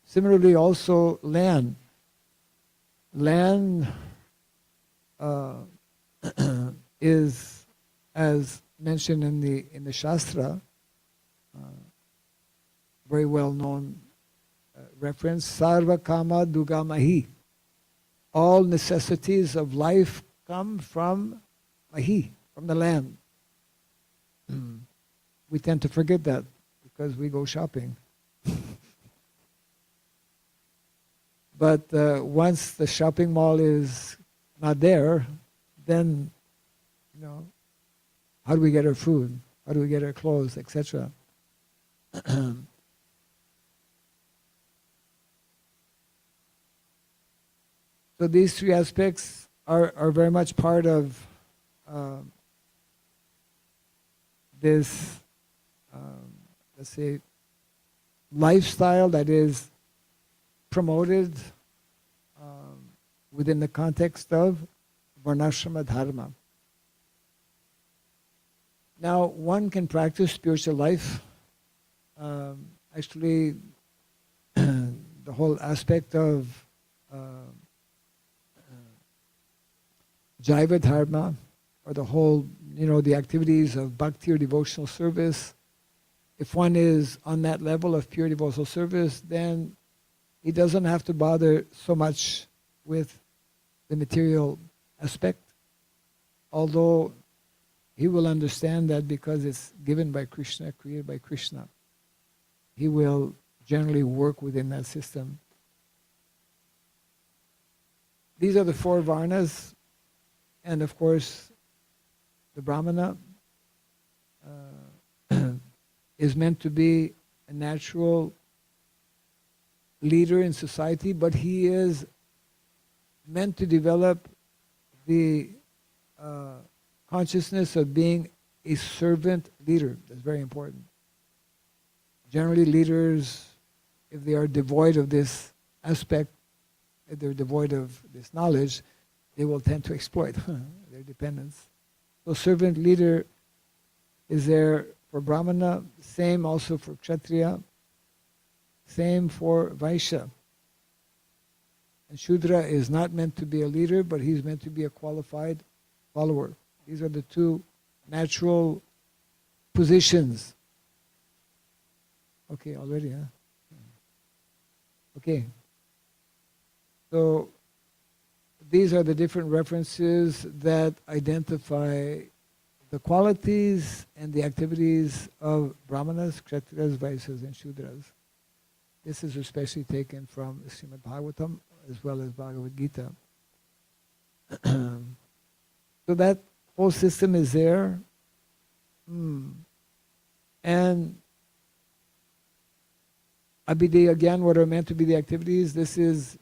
Similarly, also land. Land is, as mentioned in the Shastra, very well known reference, Sarva Kama Dugamahi. All necessities of life come from Mahi, from the land. We tend to forget that because we go shopping. But once the shopping mall is not there, then, how do we get our food? How do we get our clothes, etc.? So these three aspects are very much part of this, let's say, lifestyle that is promoted within the context of Varnashrama Dharma. Now, one can practice spiritual life. Actually, the whole aspect of Jaiva Dharma, or the whole, the activities of bhakti or devotional service, if one is on that level of pure devotional service, then he doesn't have to bother so much with the material aspect, although he will understand that because it's given by Krishna, created by Krishna, he will generally work within that system. These are the four varnas, and of course, the Brahmana is meant to be a natural leader in society, but he is meant to develop the consciousness of being a servant leader. That's very important. Generally, leaders, if they are devoid of this aspect, if they're devoid of this knowledge, they will tend to exploit their dependents. So servant leader is there for Brahmana, same also for Kshatriya, same for Vaishya. And Shudra is not meant to be a leader, but he's meant to be a qualified follower. These are the two natural positions. Okay, already, huh? Okay. So these are the different references that identify the qualities and the activities of Brahmanas, Kshatriyas, Vaishyas, and Shudras. This is especially taken from Srimad Bhagavatam as well as Bhagavad Gita. So that whole system is there. And Abhideya, again, what are meant to be the activities, this is,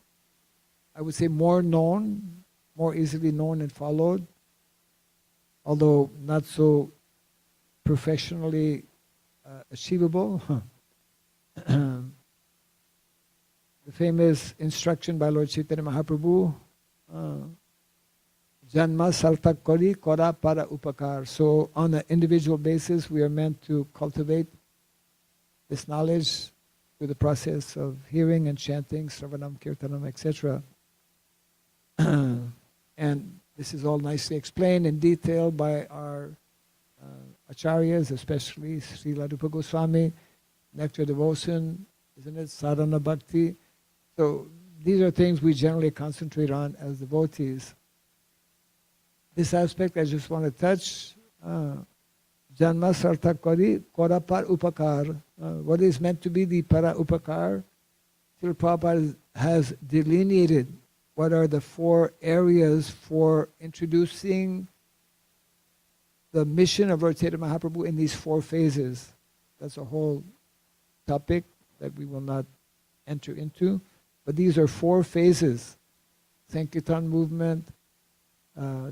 I would say, more known, more easily known and followed, although not so professionally achievable. The famous instruction by Lord Chaitanya Mahaprabhu, Janma sartak kari kora para upakar. So on an individual basis, we are meant to cultivate this knowledge through the process of hearing and chanting, Sravanam, Kirtanam, etc. And this is all nicely explained in detail by our acharyas, especially Srila Rupa Goswami, Nectar Devotion, isn't it? Sadhana Bhakti. So these are things we generally concentrate on as devotees. This aspect I just want to touch. Janma sartak kari kora par upakar. What is meant to be the para upakar? Srila Prabhupada has delineated what are the four areas for introducing the mission of Lord Chaitanya Mahaprabhu in these four phases. That's a whole topic that we will not enter into. But these are four phases: Sankirtan movement,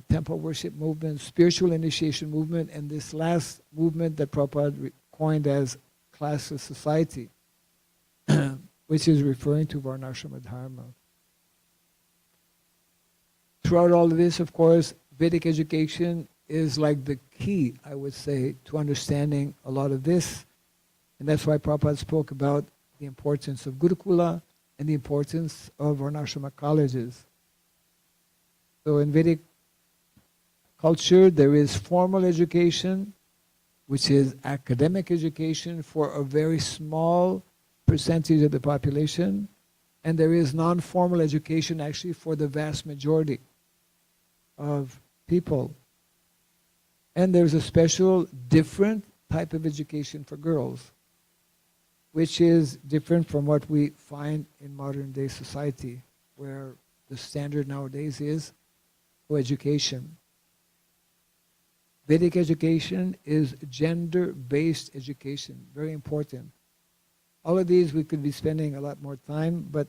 temple worship movement, spiritual initiation movement, and this last movement that Prabhupada coined as classless society, which is referring to Varnashrama Dharma. Throughout all of this, of course, Vedic education is like the key, I would say, to understanding a lot of this. And that's why Prabhupada spoke about the importance of Gurukula and the importance of Varnashrama colleges. So in Vedic culture, there is formal education, which is academic education for a very small percentage of the population, and there is non-formal education actually for the vast majority of people. And there's a special, different type of education for girls, which is different from what we find in modern day society, where the standard nowadays is co-education. Vedic education is gender-based education, very important. All of these we could be spending a lot more time, but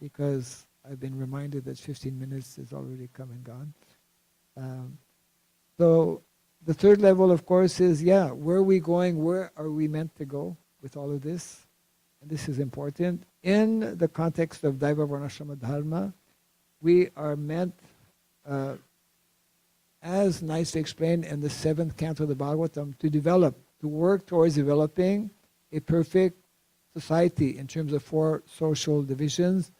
because I've been reminded that 15 minutes is already come and gone. So the third level, of course, is, where are we going? Where are we meant to go with all of this? And this is important. In the context of Daiva Varnashrama Dharma, we are meant, as nicely explained in the 7th canto of the Bhagavatam, to work towards developing a perfect society in terms of 4 social divisions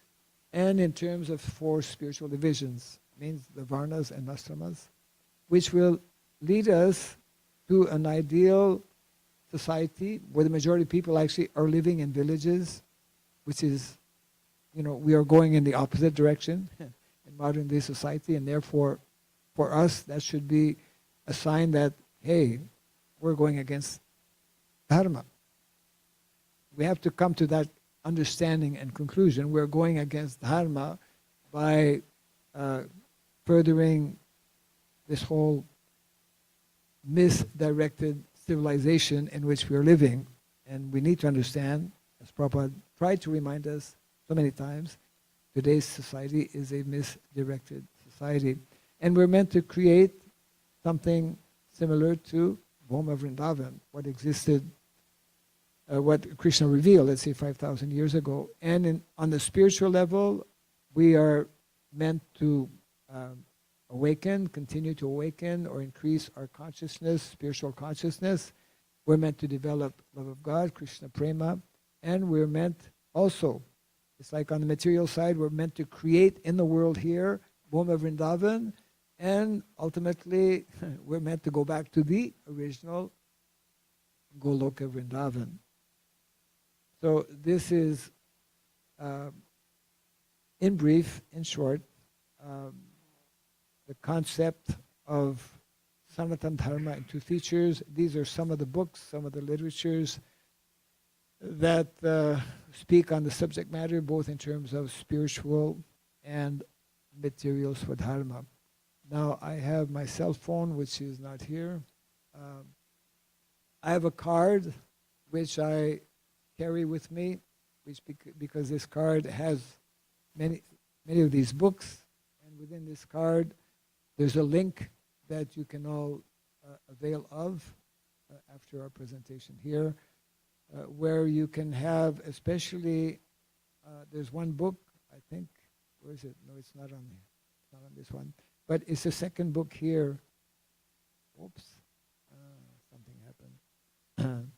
and in terms of 4 spiritual divisions, means the Varnas and Ashramas, which will lead us to an ideal society where the majority of people actually are living in villages, which is, we are going in the opposite direction in modern day society, and therefore for us that should be a sign that, hey, we're going against dharma. We have to come to that understanding and conclusion. We're going against dharma by furthering this whole misdirected civilization in which we are living. And we need to understand, as Prabhupada tried to remind us so many times, today's society is a misdirected society. And we're meant to create something similar to Bhoma Vrindavan, what existed, what Krishna revealed, let's say 5,000 years ago. And on the spiritual level, we are meant to awaken, continue to awaken or increase our consciousness, spiritual consciousness. We're meant to develop love of God, Krishna Prema, and we're meant also, it's like on the material side, we're meant to create in the world here, Bhoma Vrindavan, and ultimately we're meant to go back to the original Goloka Vrindavan. So this is, in brief, in short, the concept of Sanatana Dharma in 2 features. These are some of the books, some of the literatures that speak on the subject matter, both in terms of spiritual and material Swadharma. Now I have my cell phone, which is not here. I have a card which I carry with me, which because this card has many of these books, and within this card there's a link that you can all avail of after our presentation here, where you can have, especially, there's one book, I think, where is it? No, it's not on this one. But it's the second book here. Oops, something happened.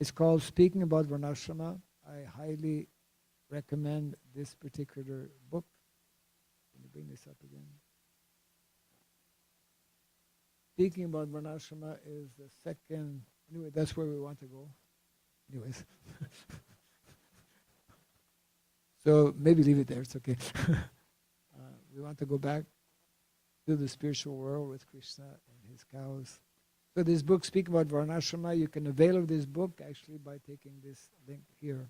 It's called Speaking About Varnashrama. I highly recommend this particular book. Can you bring this up again? Speaking About Varnashrama is the second. Anyway, that's where we want to go. Anyways. So maybe leave it there, it's okay. We want to go back to the spiritual world with Krishna and his cows. So this book, Speak About Varnashrama, you can avail of this book actually by taking this link here.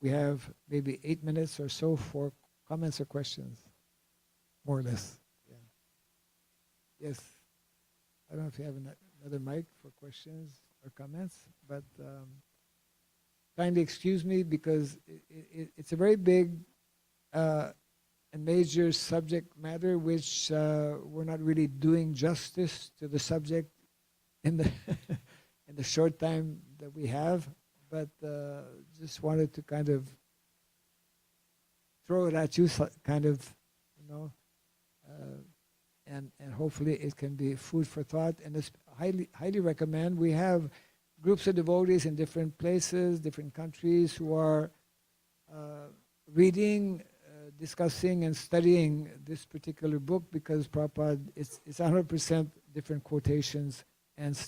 We have maybe 8 minutes or so for comments or questions, more or less. Yeah. Yes. I don't know if you have another mic for questions or comments, but kindly excuse me because it's a very big and major subject matter which we're not really doing justice to the subject in the in the short time that we have, but just wanted to kind of throw it at you, kind of, and hopefully it can be food for thought. And it's highly recommend. We have groups of devotees in different places, different countries who are reading, discussing and studying this particular book because Prabhupada, it's 100% different quotations and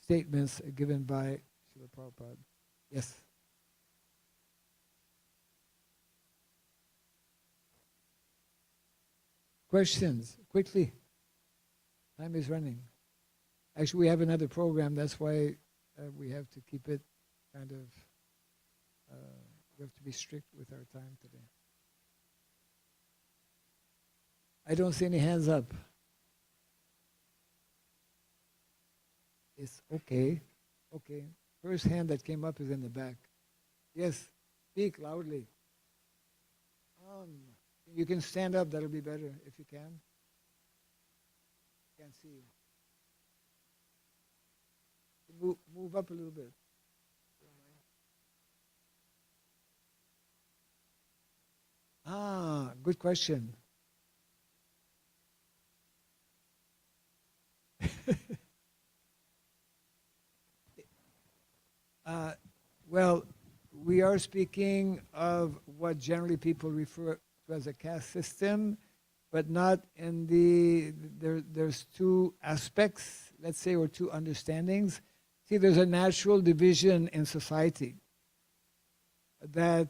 statements given by Srila Prabhupada. Yes? Questions, quickly. Time is running. Actually, we have another program. That's why we have to keep it kind of, we have to be strict with our time today. I don't see any hands up. It's okay. Okay. First hand that came up is in the back. Yes. Speak loudly. You can stand up. That'll be better if you can. Can't see you. Move up a little bit. Good question. Well, we are speaking of what generally people refer to as a caste system, but not in the, there's two aspects, let's say, or two understandings. See, there's a natural division in society that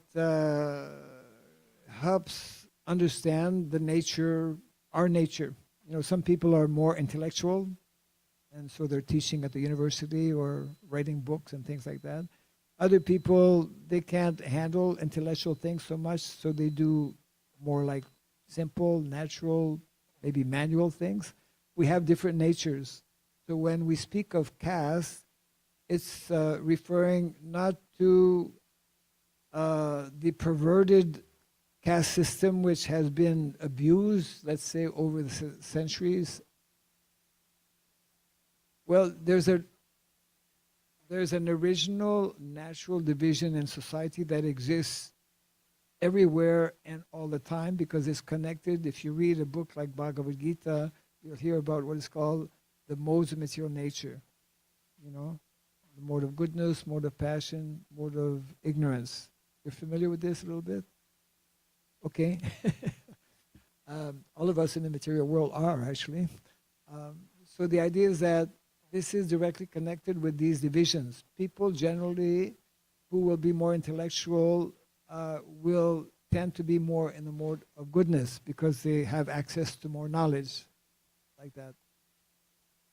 helps understand the nature, our nature. You know, some people are more intellectual, and so they're teaching at the university or writing books and things like that. Other people, they can't handle intellectual things so much, so they do more like simple, natural, maybe manual things. We have different natures. So when we speak of caste, it's referring not to the perverted caste system which has been abused, let's say, over the centuries. Well, there's an original natural division in society that exists everywhere and all the time because it's connected. If you read a book like Bhagavad Gita, you'll hear about what is called the modes of material nature. You know, the mode of goodness, mode of passion, mode of ignorance. You're familiar with this a little bit? Okay. All of us in the material world are, actually. So the idea is that this is directly connected with these divisions. People generally who will be more intellectual will tend to be more in the mode of goodness because they have access to more knowledge, like that.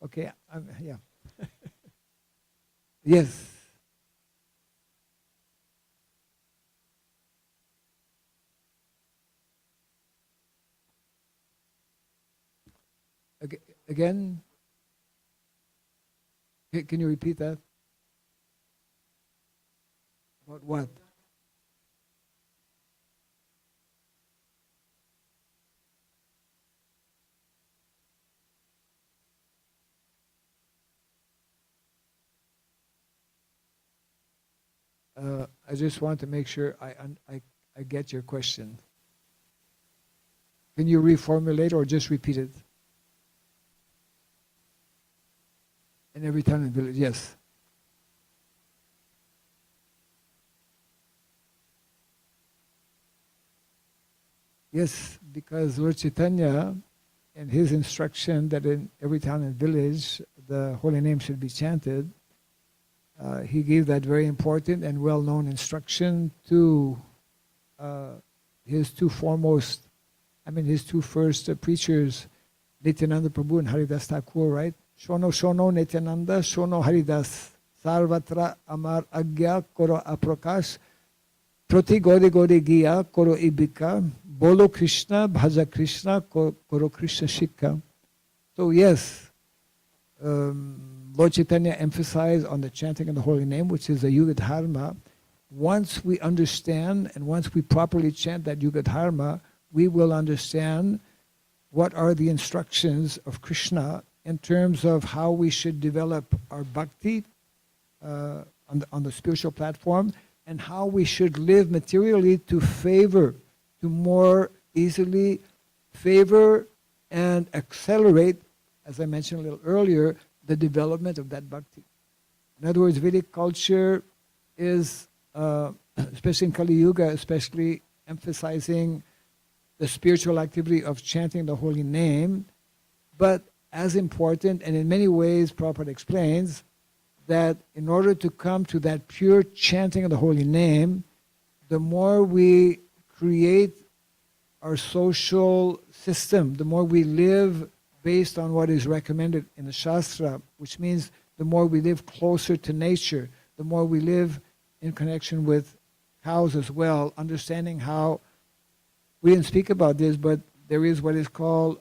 Okay, yeah. Yes. Again? Can you repeat that? About what? I just want to make sure I get your question. Can you reformulate or just repeat it? In every town and village, yes. Yes, because Lord Chaitanya, in his instruction that in every town and village the holy name should be chanted, he gave that very important and well-known instruction to his two first preachers, Nityananda Prabhu and Haridas Thakur, right? Shono Shono Nityananda, Shono Haridas, Sarvatra Amar Agya Koro Aprakash, Proti Gode Gode Giya Koro Ibika, Bolo Krishna, Bhaja Krishna, Koro Krishna Shikha. So yes, Lord Chaitanya emphasized on the chanting of the holy name, which is the Yuga Dharma. Once we understand and once we properly chant that Yuga Dharma, we will understand what are the instructions of Krishna in terms of how we should develop our bhakti on the spiritual platform and how we should live materially to more easily favor and accelerate, as I mentioned a little earlier, the development of that bhakti. In other words, Vedic culture is, especially in Kali Yuga, especially emphasizing the spiritual activity of chanting the holy name, but as important, and in many ways Prabhupada explains, that in order to come to that pure chanting of the holy name, the more we create our social system, the more we live based on what is recommended in the Shastra, which means the more we live closer to nature, the more we live in connection with cows as well, understanding how, we didn't speak about this, but there is what is called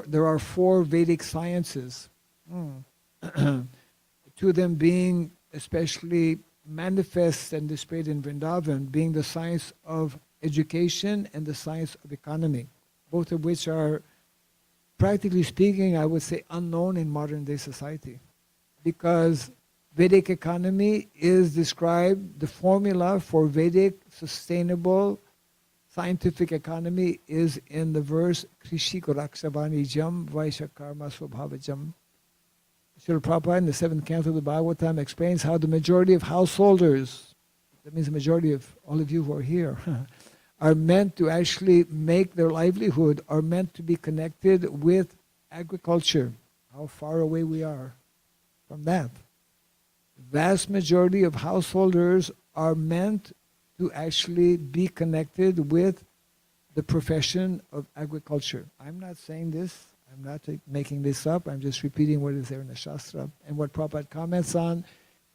there are four Vedic sciences. Two of them being especially manifest and displayed in Vrindavan, being the science of education and the science of economy, both of which are, practically speaking, I would say unknown in modern day society. Because Vedic economy is described, the formula for Vedic sustainable scientific economy is in the verse Krishi Korakshavanijam Vaishya Karma Swabhavajam. Srila Prabhupada in the 7th canto of the Bhagavatam explains how the majority of householders, that means the majority of all of you who are here, are meant to actually make their livelihood, are meant to be connected with agriculture. How far away we are from that. Vast majority of householders are meant to actually be connected with the profession of agriculture. I'm not saying this, I'm not making this up, I'm just repeating what is there in the Shastra and what Prabhupada comments on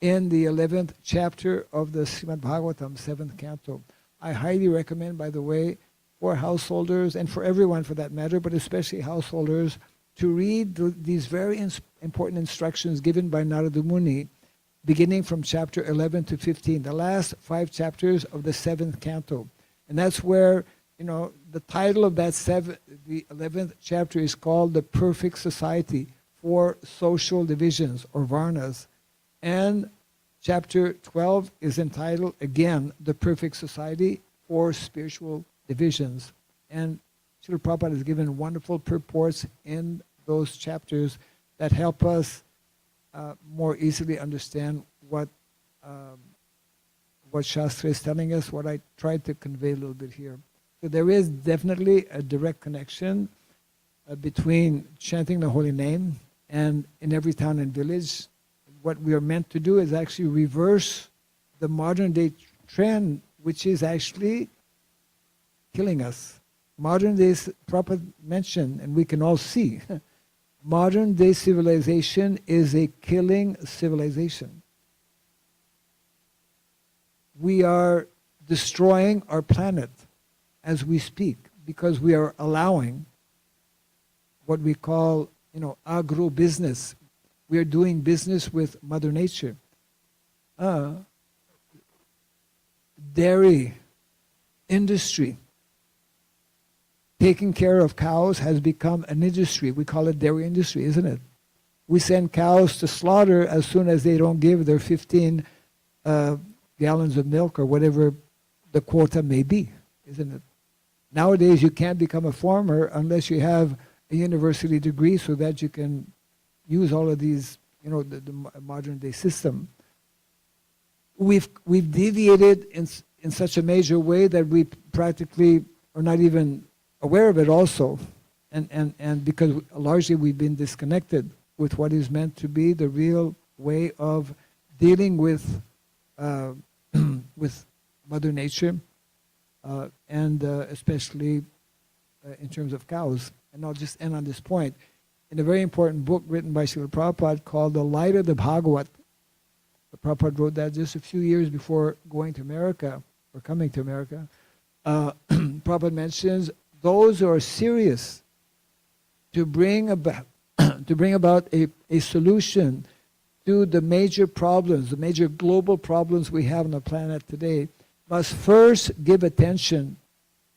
in the 11th chapter of the Srimad Bhagavatam, 7th canto. I highly recommend, by the way, for householders and for everyone for that matter, but especially householders, to read these very important instructions given by Narada Muni, beginning from chapter 11 to 15, the last 5 chapters of the 7th canto. And that's where, the title of that the 11th chapter is called The Perfect Society for Social Divisions, or Varnas. And chapter 12 is entitled, again, The Perfect Society for Spiritual Divisions. And Srila Prabhupada has given wonderful purports in those chapters that help us more easily understand what Shastra is telling us, what I tried to convey a little bit here. So there is definitely a direct connection between chanting the holy name and in every town and village. What we are meant to do is actually reverse the modern day trend, which is actually killing us. Modern day, Prabhupada mentioned, and we can all see, modern day civilization is a killing civilization. We are destroying our planet as we speak because we are allowing what we call, agro-business. We are doing business with Mother Nature. Dairy industry. Taking care of cows has become an industry. We call it dairy industry, isn't it? We send cows to slaughter as soon as they don't give their 15 gallons of milk or whatever the quota may be, isn't it? Nowadays, you can't become a farmer unless you have a university degree so that you can use all of these, the modern day system. We've deviated in such a major way that we practically are not even aware of it also, and because largely we've been disconnected with what is meant to be the real way of dealing with Mother Nature, and especially in terms of cows. And I'll just end on this point. In a very important book written by Srila Prabhupada called The Light of the Bhagavat, Prabhupada wrote that just a few years before going to America, or coming to America. Prabhupada mentions those who are serious to bring about a solution to the major problems, the major global problems we have on the planet today, must first give attention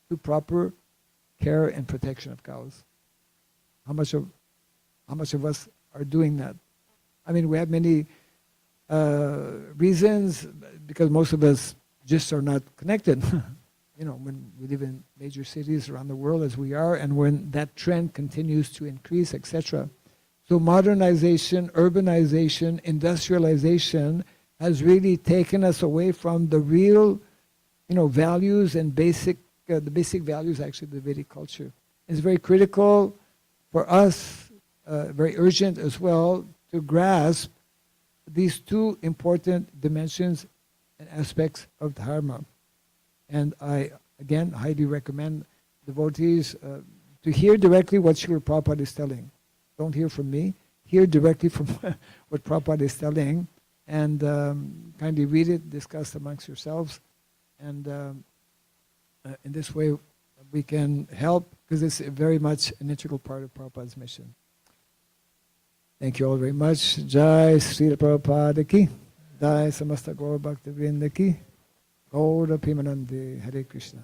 to proper care and protection of cows. How much of us are doing that? I mean, we have many reasons, because most of us just are not connected. When we live in major cities around the world as we are, and when that trend continues to increase, etc. So modernization, urbanization, industrialization has really taken us away from the real, values and the basic values actually of the Vedic culture. It's very critical for us, very urgent as well, to grasp these two important dimensions and aspects of Dharma. And I, again, highly recommend devotees to hear directly what Srila Prabhupada is telling. Don't hear from me. Hear directly from what Prabhupada is telling, and kindly read it, discuss amongst yourselves, and in this way we can help, because it's very much an integral part of Prabhupada's mission. Thank you all very much. Jai Srila Prabhupada ki, Jai Samasta Gaur Bhakta Vrinda ki, Gaura Pimanandi, Hare Krishna.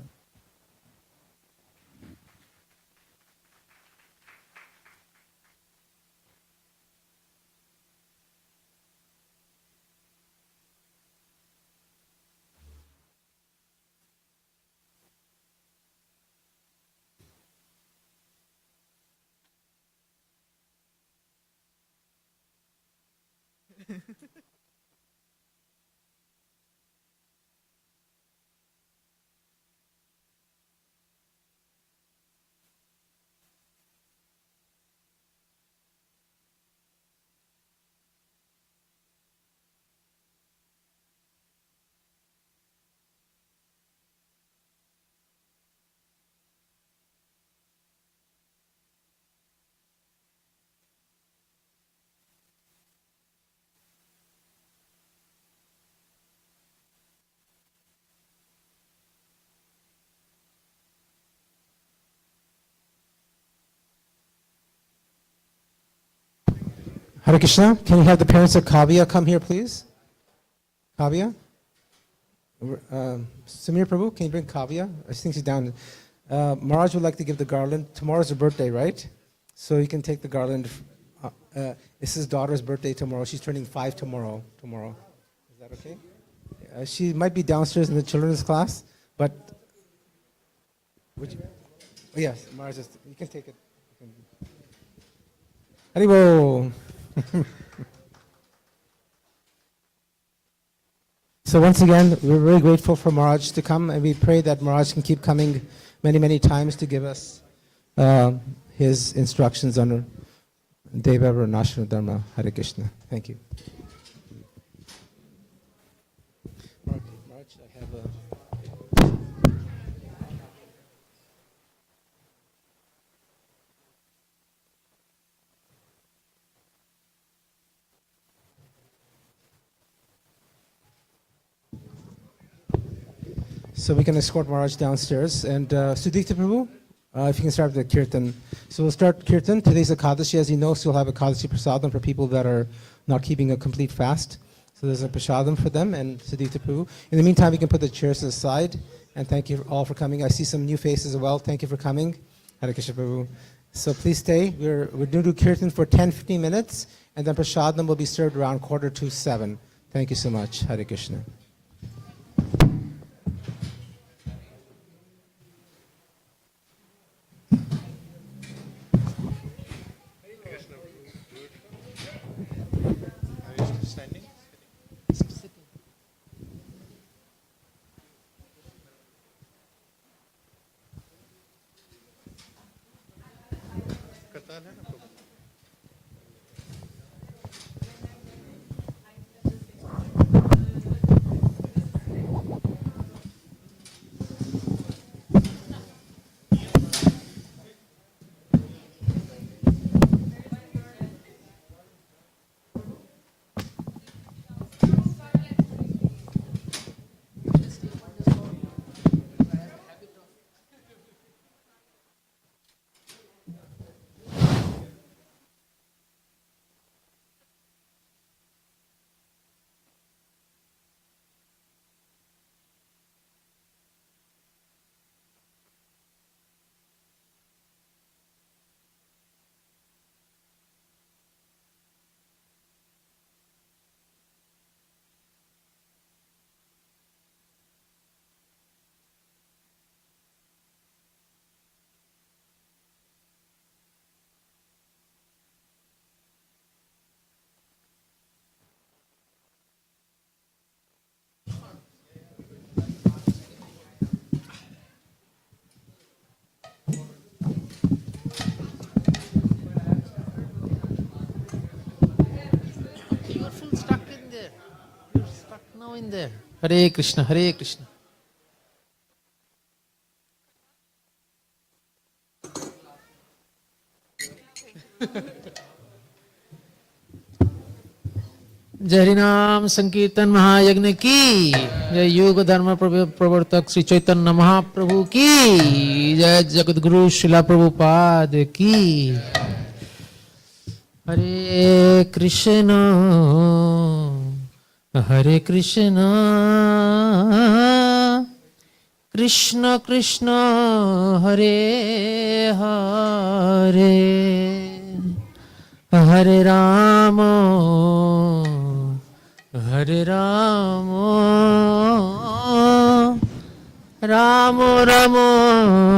Hare Krishna. Can you have the parents of Kavya come here, please? Kavya? Samir Prabhu, can you bring Kavya? I think she's down. Maharaj would like to give the garland. Tomorrow's her birthday, right? So you can take the garland. It's his daughter's birthday tomorrow. She's turning 5 tomorrow. Is that okay? She might be downstairs in the children's class, but would you? Oh, yes, Maharaj, you can take it. Haribol. So once again, we're very grateful for Maharaj to come, and we pray that Maharaj can keep coming many, many times to give us his instructions on Deva Varnashana Dharma. Hare Krishna. Thank you. Maharaj, I have a... So we can escort Maharaj downstairs. And Sudhikta Prabhu, if you can start with the Kirtan. So we'll start Kirtan. Today's Ekadashi, as you know, so we'll have Ekadashi Prasadam for people that are not keeping a complete fast. So there's a Prasadam for them and Sudhikta Prabhu. In the meantime, we can put the chairs aside. And thank you all for coming. I see some new faces as well. Thank you for coming. Hare Krishna Prabhu. So please stay. We're going to do Kirtan for 10-15 minutes. And then Prasadam will be served around 6:45. Thank you so much. Hare Krishna. In there. Hare Krishna, Hare Krishna. जय हरिनाम संकीर्तन महायज्ञ की जय। युग धर्म प्रवर्तक श्री चैतन्य महाप्रभु की जय। जगत गुरु शिला प्रभुपाद की। हरे कृष्ण कृष्ण कृष्ण हरे हरे हरे राम राम राम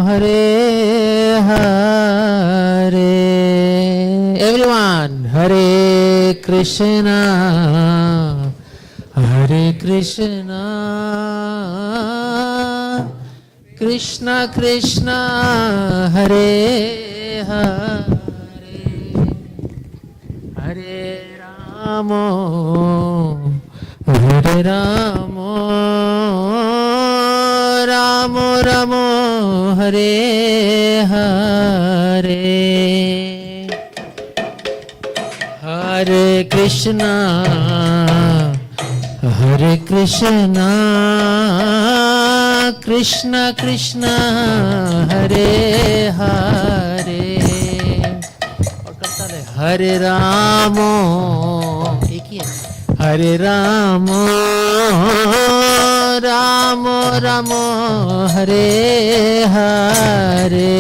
हरे हरे। एवरीवन हरे कृष्णा कृष्ण कृष्ण हरे हरे हरे राम राम राम हरे हरे हरे कृष्णा कृष्ण कृष्ण हरे हरे। और करता रहे हरे राम एक ही है। Hare Ram Ram Ram Hare Hare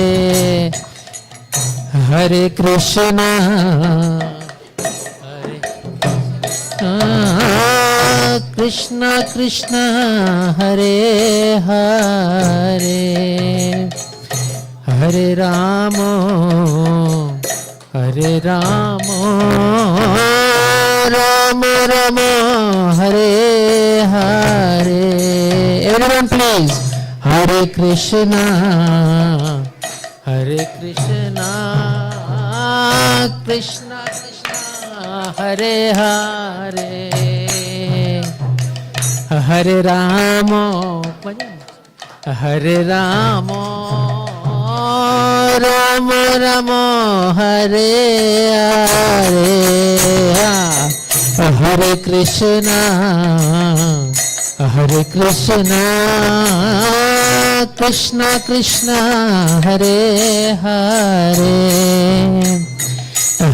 Hare Krishna Krishna Krishna Hare Hare Hare Ram Ram Ram Hare Hare. Everyone please Hare Krishna Krishna Krishna Hare Hare Hare Ram Ram Ram Hare Hare Hare Krishna Krishna Krishna Hare Hare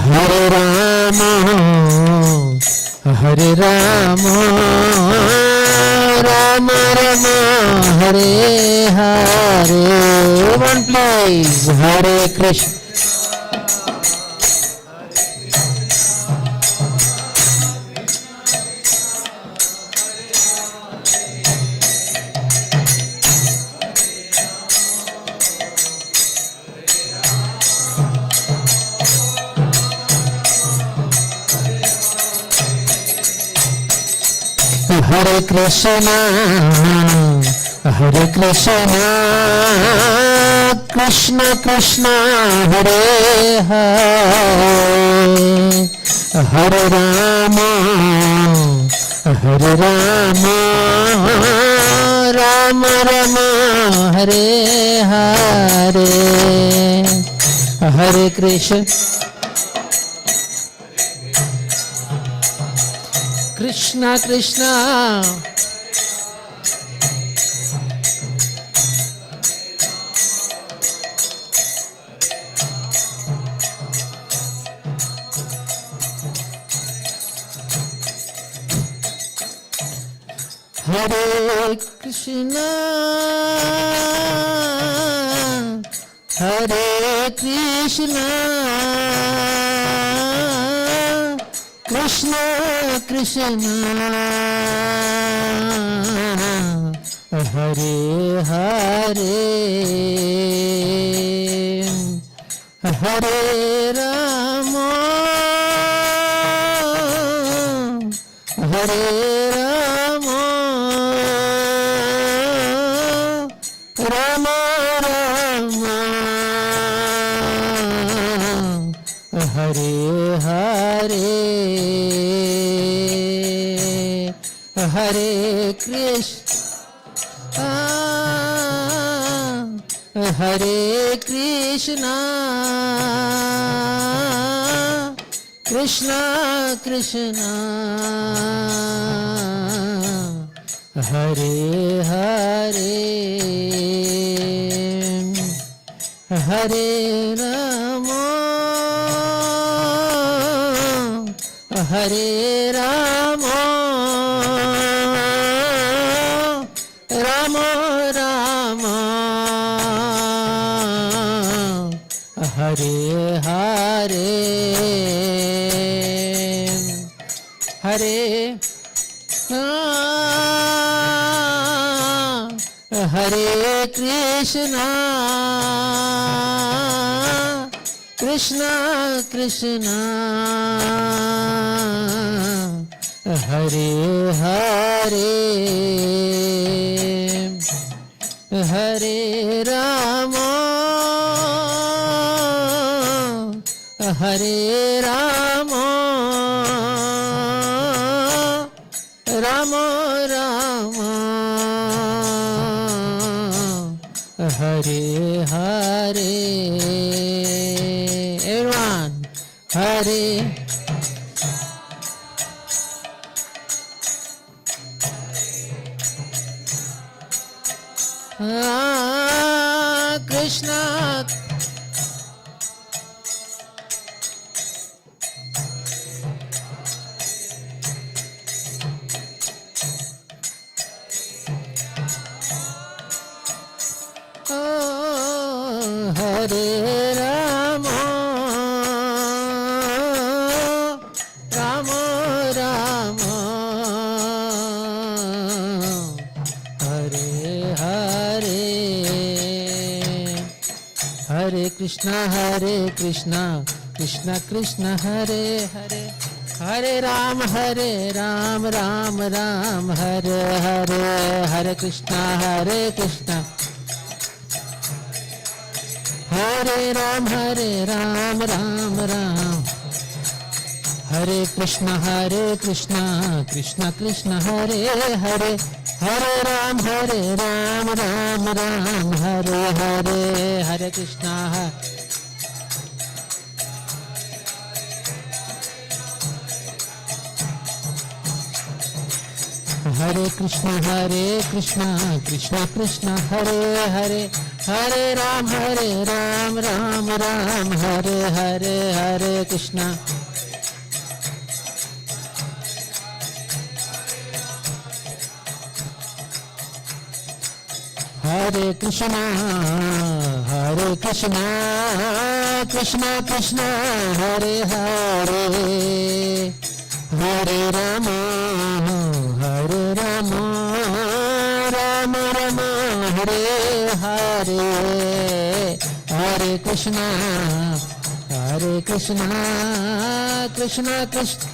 Hare Ram Ram Ram Hare Hare. One please Hare Krishna Hare Krishna Krishna Krishna Hare Hare Hare Ram Ram Ram Hare Hare Hare Krishna Krishna Krishna Hare Krishna Krishna Krishna Hare Hare Hare Ram Ram Ram Hare Hare Hare Krishna Hare Krishna Krishna Krishna Hare Hare Hare Rama Hare Rama Rama Rama Hare Hare Hare Hare Krishna Krishna Krishna Hare Hare Hare Rama Hare Rama Rama Rama Hare Hare everyone Hare Krishna Hare Rama Rama Rama Hare Hare Hare Krishna Krishna Krishna Hare Hare Hare Ram Ram Ram Hare Hare Hare Krishna Krishna Hare Ram Ram Ram Hare Krishna Krishna Krishna Hare Hare Hare Ram Ram Ram Hare Hare Hare Krishna Hare Krishna Krishna Hare Hare Hare Ram Ram Hare Hare Hare Krishna Hare Krishna Krishna Krishna Hare Hare Hare Rama Rama Rama Hare Hare Hare Krishna Krishna Krishna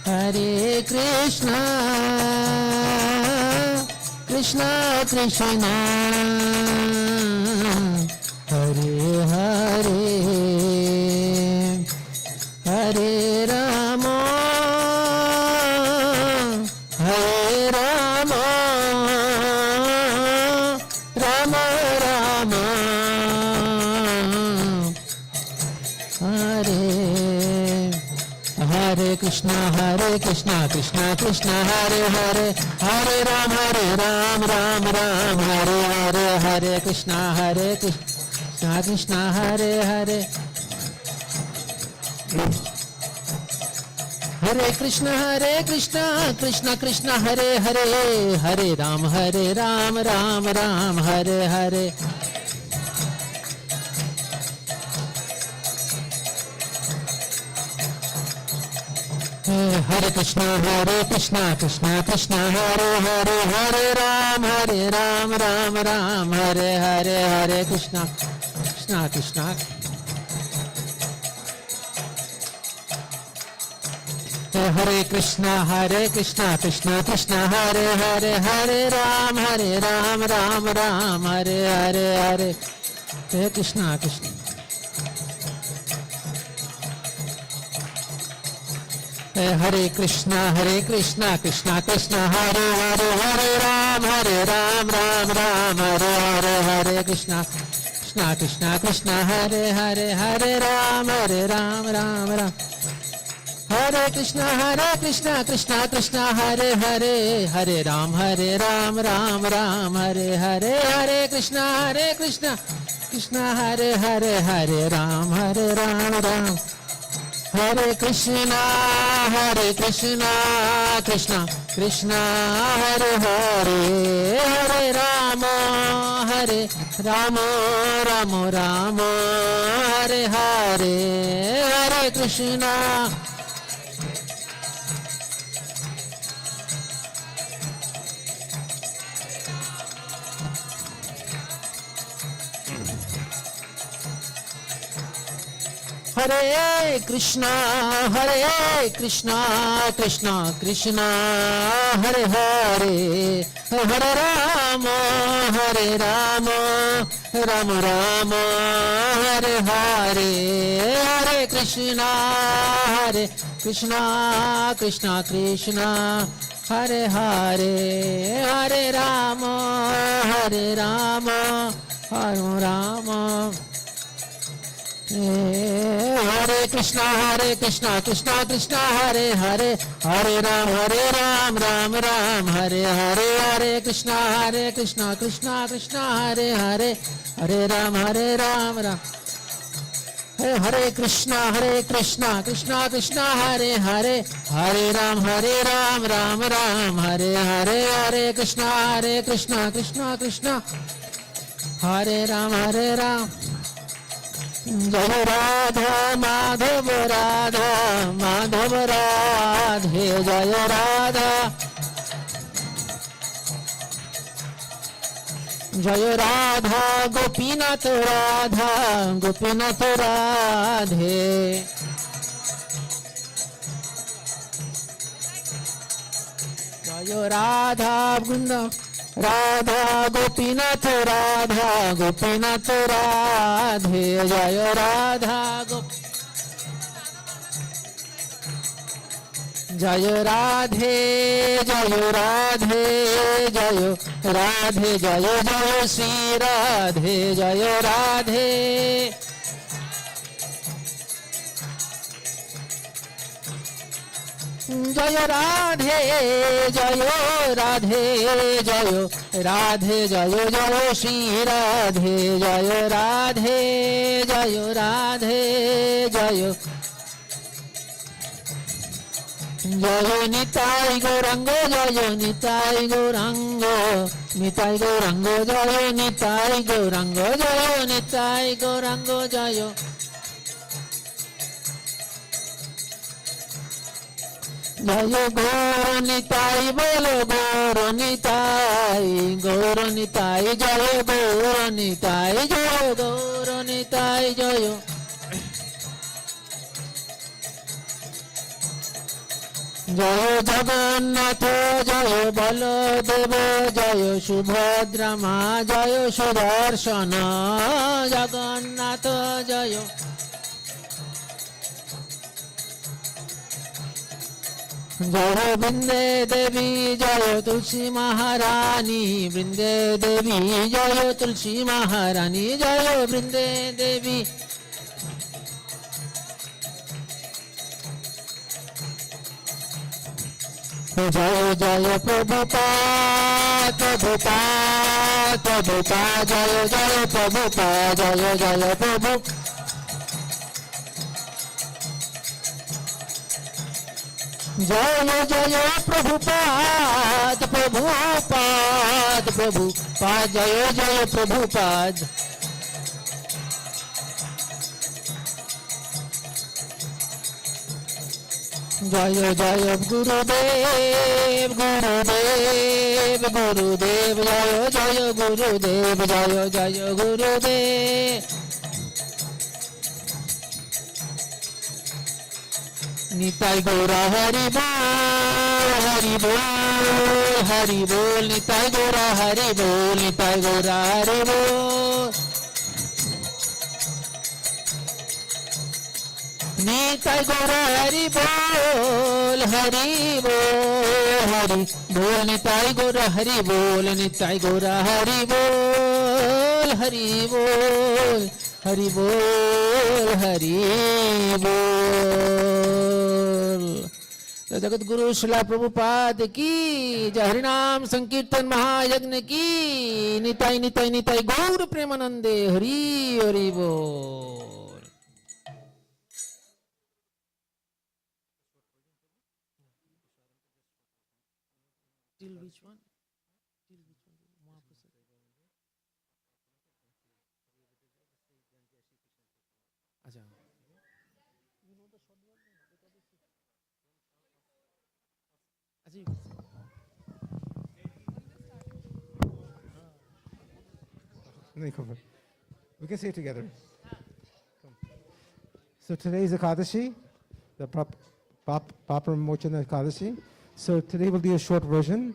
Hare Krishna Krishna Krishna Hare Hare Hare Rama Hare Rama Rama Rama Hare Hare Hare Krishna Hare Krishna Krishna Krishna Hare Hare Hare Rama Hare Rama Rama Rama Hare Hare Krishna Krishna Krishna Hare Hare Hare Ram Ram Hare Hare Hare Krishna Krishna Hare Hare Hare Krishna Krishna Krishna Hare Hare Hare Ram Ram Hare Hare Hare Krishna Krishna Krishna Hare Hare Hare Ram Ram Ram Hare Hare Hare Krishna Krishna Hare Krishna Krishna Krishna Hare Hare Hare Ram Ram Hare Hare Hare Krishna Hare Krishna Krishna Krishna Hare Hare Hare Ram Ram Hare Hare Hare Krishna Krishna Hare Hare Ram Ram Hare Krishna Krishna Hare Hare Hare Ram Ram Hare Hare Hare Krishna Krishna Hare Hare Ram Ram Hare Krishna Krishna Krishna Hare Hare Hare Rama Rama Hare Hare Hare Krishna Hare Krishna Krishna Krishna Hare Hare Hare Rama Rama Hare Hare Hare Krishna Krishna Krishna Hare Hare Hare Rama Rama Hare Krishna Krishna Hare Hare Hare Ram Ram Hare Hare Hare Krishna Krishna Hare Hare Hare Ram Hare Krishna Krishna Hare Hare Hare Ram Hare Hare Hare Krishna Krishna Hare Ram Jai Radha Madhav Radhe Jai Radha Jai Radha Gopinath Radhe Jai Radha Brinda Radha Gopinath Radhe Jai Radha Jai Radhe Jai Sri Radhe Jai Radhe Jai Radhe Jai Shri Radhe Jai Radhe Jai Nitai Gaurango Jai Nitai Gaurango Jai Nitai Gaurango Jai Jai Gaur Nitai bolo Gaur Nitai Jai Gaur Nitai Jai Jagannath Jai Baladeva Jai Subhadra Ma Jai Sudarshana Jagannath Jai Jai Brinde Devi Jai Tulsi Maharani Brinde Devi Jai Tulsi Maharani Jai Brinde Devi Jai Jai Prabhupada Jai Prabhupada Jai Prabhupada Jai Jai Prabhupada Jai Prabhupada जय जय गुरुदेव गुरुदेव गुरुदेव जय जय गुरुदेव जय जय गुरुदेव निताई गौरा हरि बोल हरि बोल निताई गौरा हरि बोल निताई गौरा हरि बोल निताई गौरा हरि बोल निताई गौरा हरि बोल निताई गौरा हरि बोल हरि बोल हरि बोल हरि बोल। तो जगत गुरु शिला प्रभुपाद की जय। हरिनाम संकीर्तन महायज्ञ की निताई निताई निताई गौर प्रेमानंदे हरि हरि बोल। Till which one? Till which one? अच्छा We can say it together. So today is Ekadashi, the Papa Mochana Ekadashi. So today will be a short version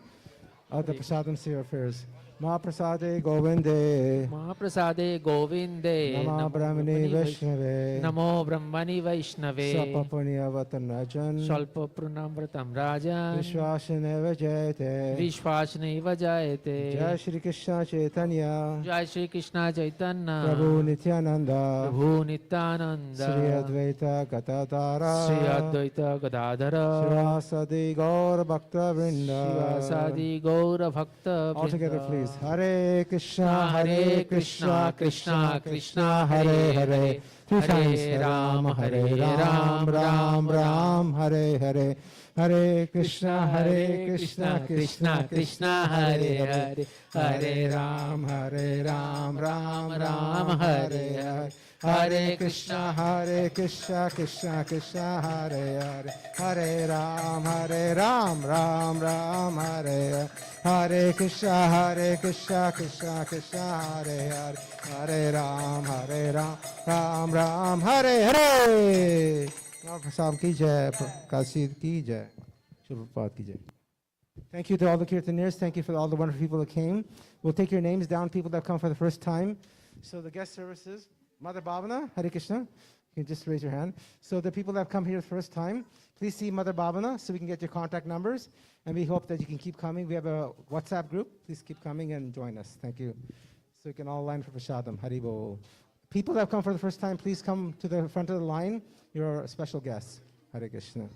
of the Prasadam Seva affairs. Mahaprasade Govinde Mahaprasade Govinde Namo Brahmane Vaishnave Namo Brahmani Vaishnave Sapapanyavatan Rajan Shalpa Prunamratam Rajan Vishwasaneva Jayate Vishwashaneva Jayate Jai Shri Krishna Chaitanya Jai Shri Krishna Chaitanya Prabhu Nityananda Prabhu Nityananda Sri Advaita Gatadhara Sri Advaita Gadadhara Srivasadi Gaur Bhakta Vrinda Srivasadi Gaura Bhakta All together Vrinda. please. Hare Krishna, Hare Krishna, Krishna Krishna, Hare Hare. Three times. Hare Ram, Hare Ram, Ram, Ram, Hare Hare. Hare Krishna, Hare Krishna, Krishna Krishna, Hare Hare. Hare Ram, Ram, Ram, Hare Hare. Hare Krishna, Krishna Krishna, Hare Hare. Hare Ram, Ram, Hare Hare. Hare Krishna, Krishna Krishna, Hare Hare. Hare Ram, Ram, Hare Hare. Prasad ki jai, Kasid ki jai, Prabhupada ki jai. Thank you to all the Kirtaniers. Thank you for all the wonderful people that came. We'll take your names down, people that come for the first time. So the guest services, Mother Bhavana, Hare Krishna. You can just raise your hand. So the people that have come here the first time, please see Mother Bhavana so we can get your contact numbers. And we hope that you can keep coming. We have a WhatsApp group. Please keep coming and join us. Thank you. So you can all line for Prashadam. Hari Bol. People that have come for the first time, please come to the front of the line. You're a special guest. Hare Krishna.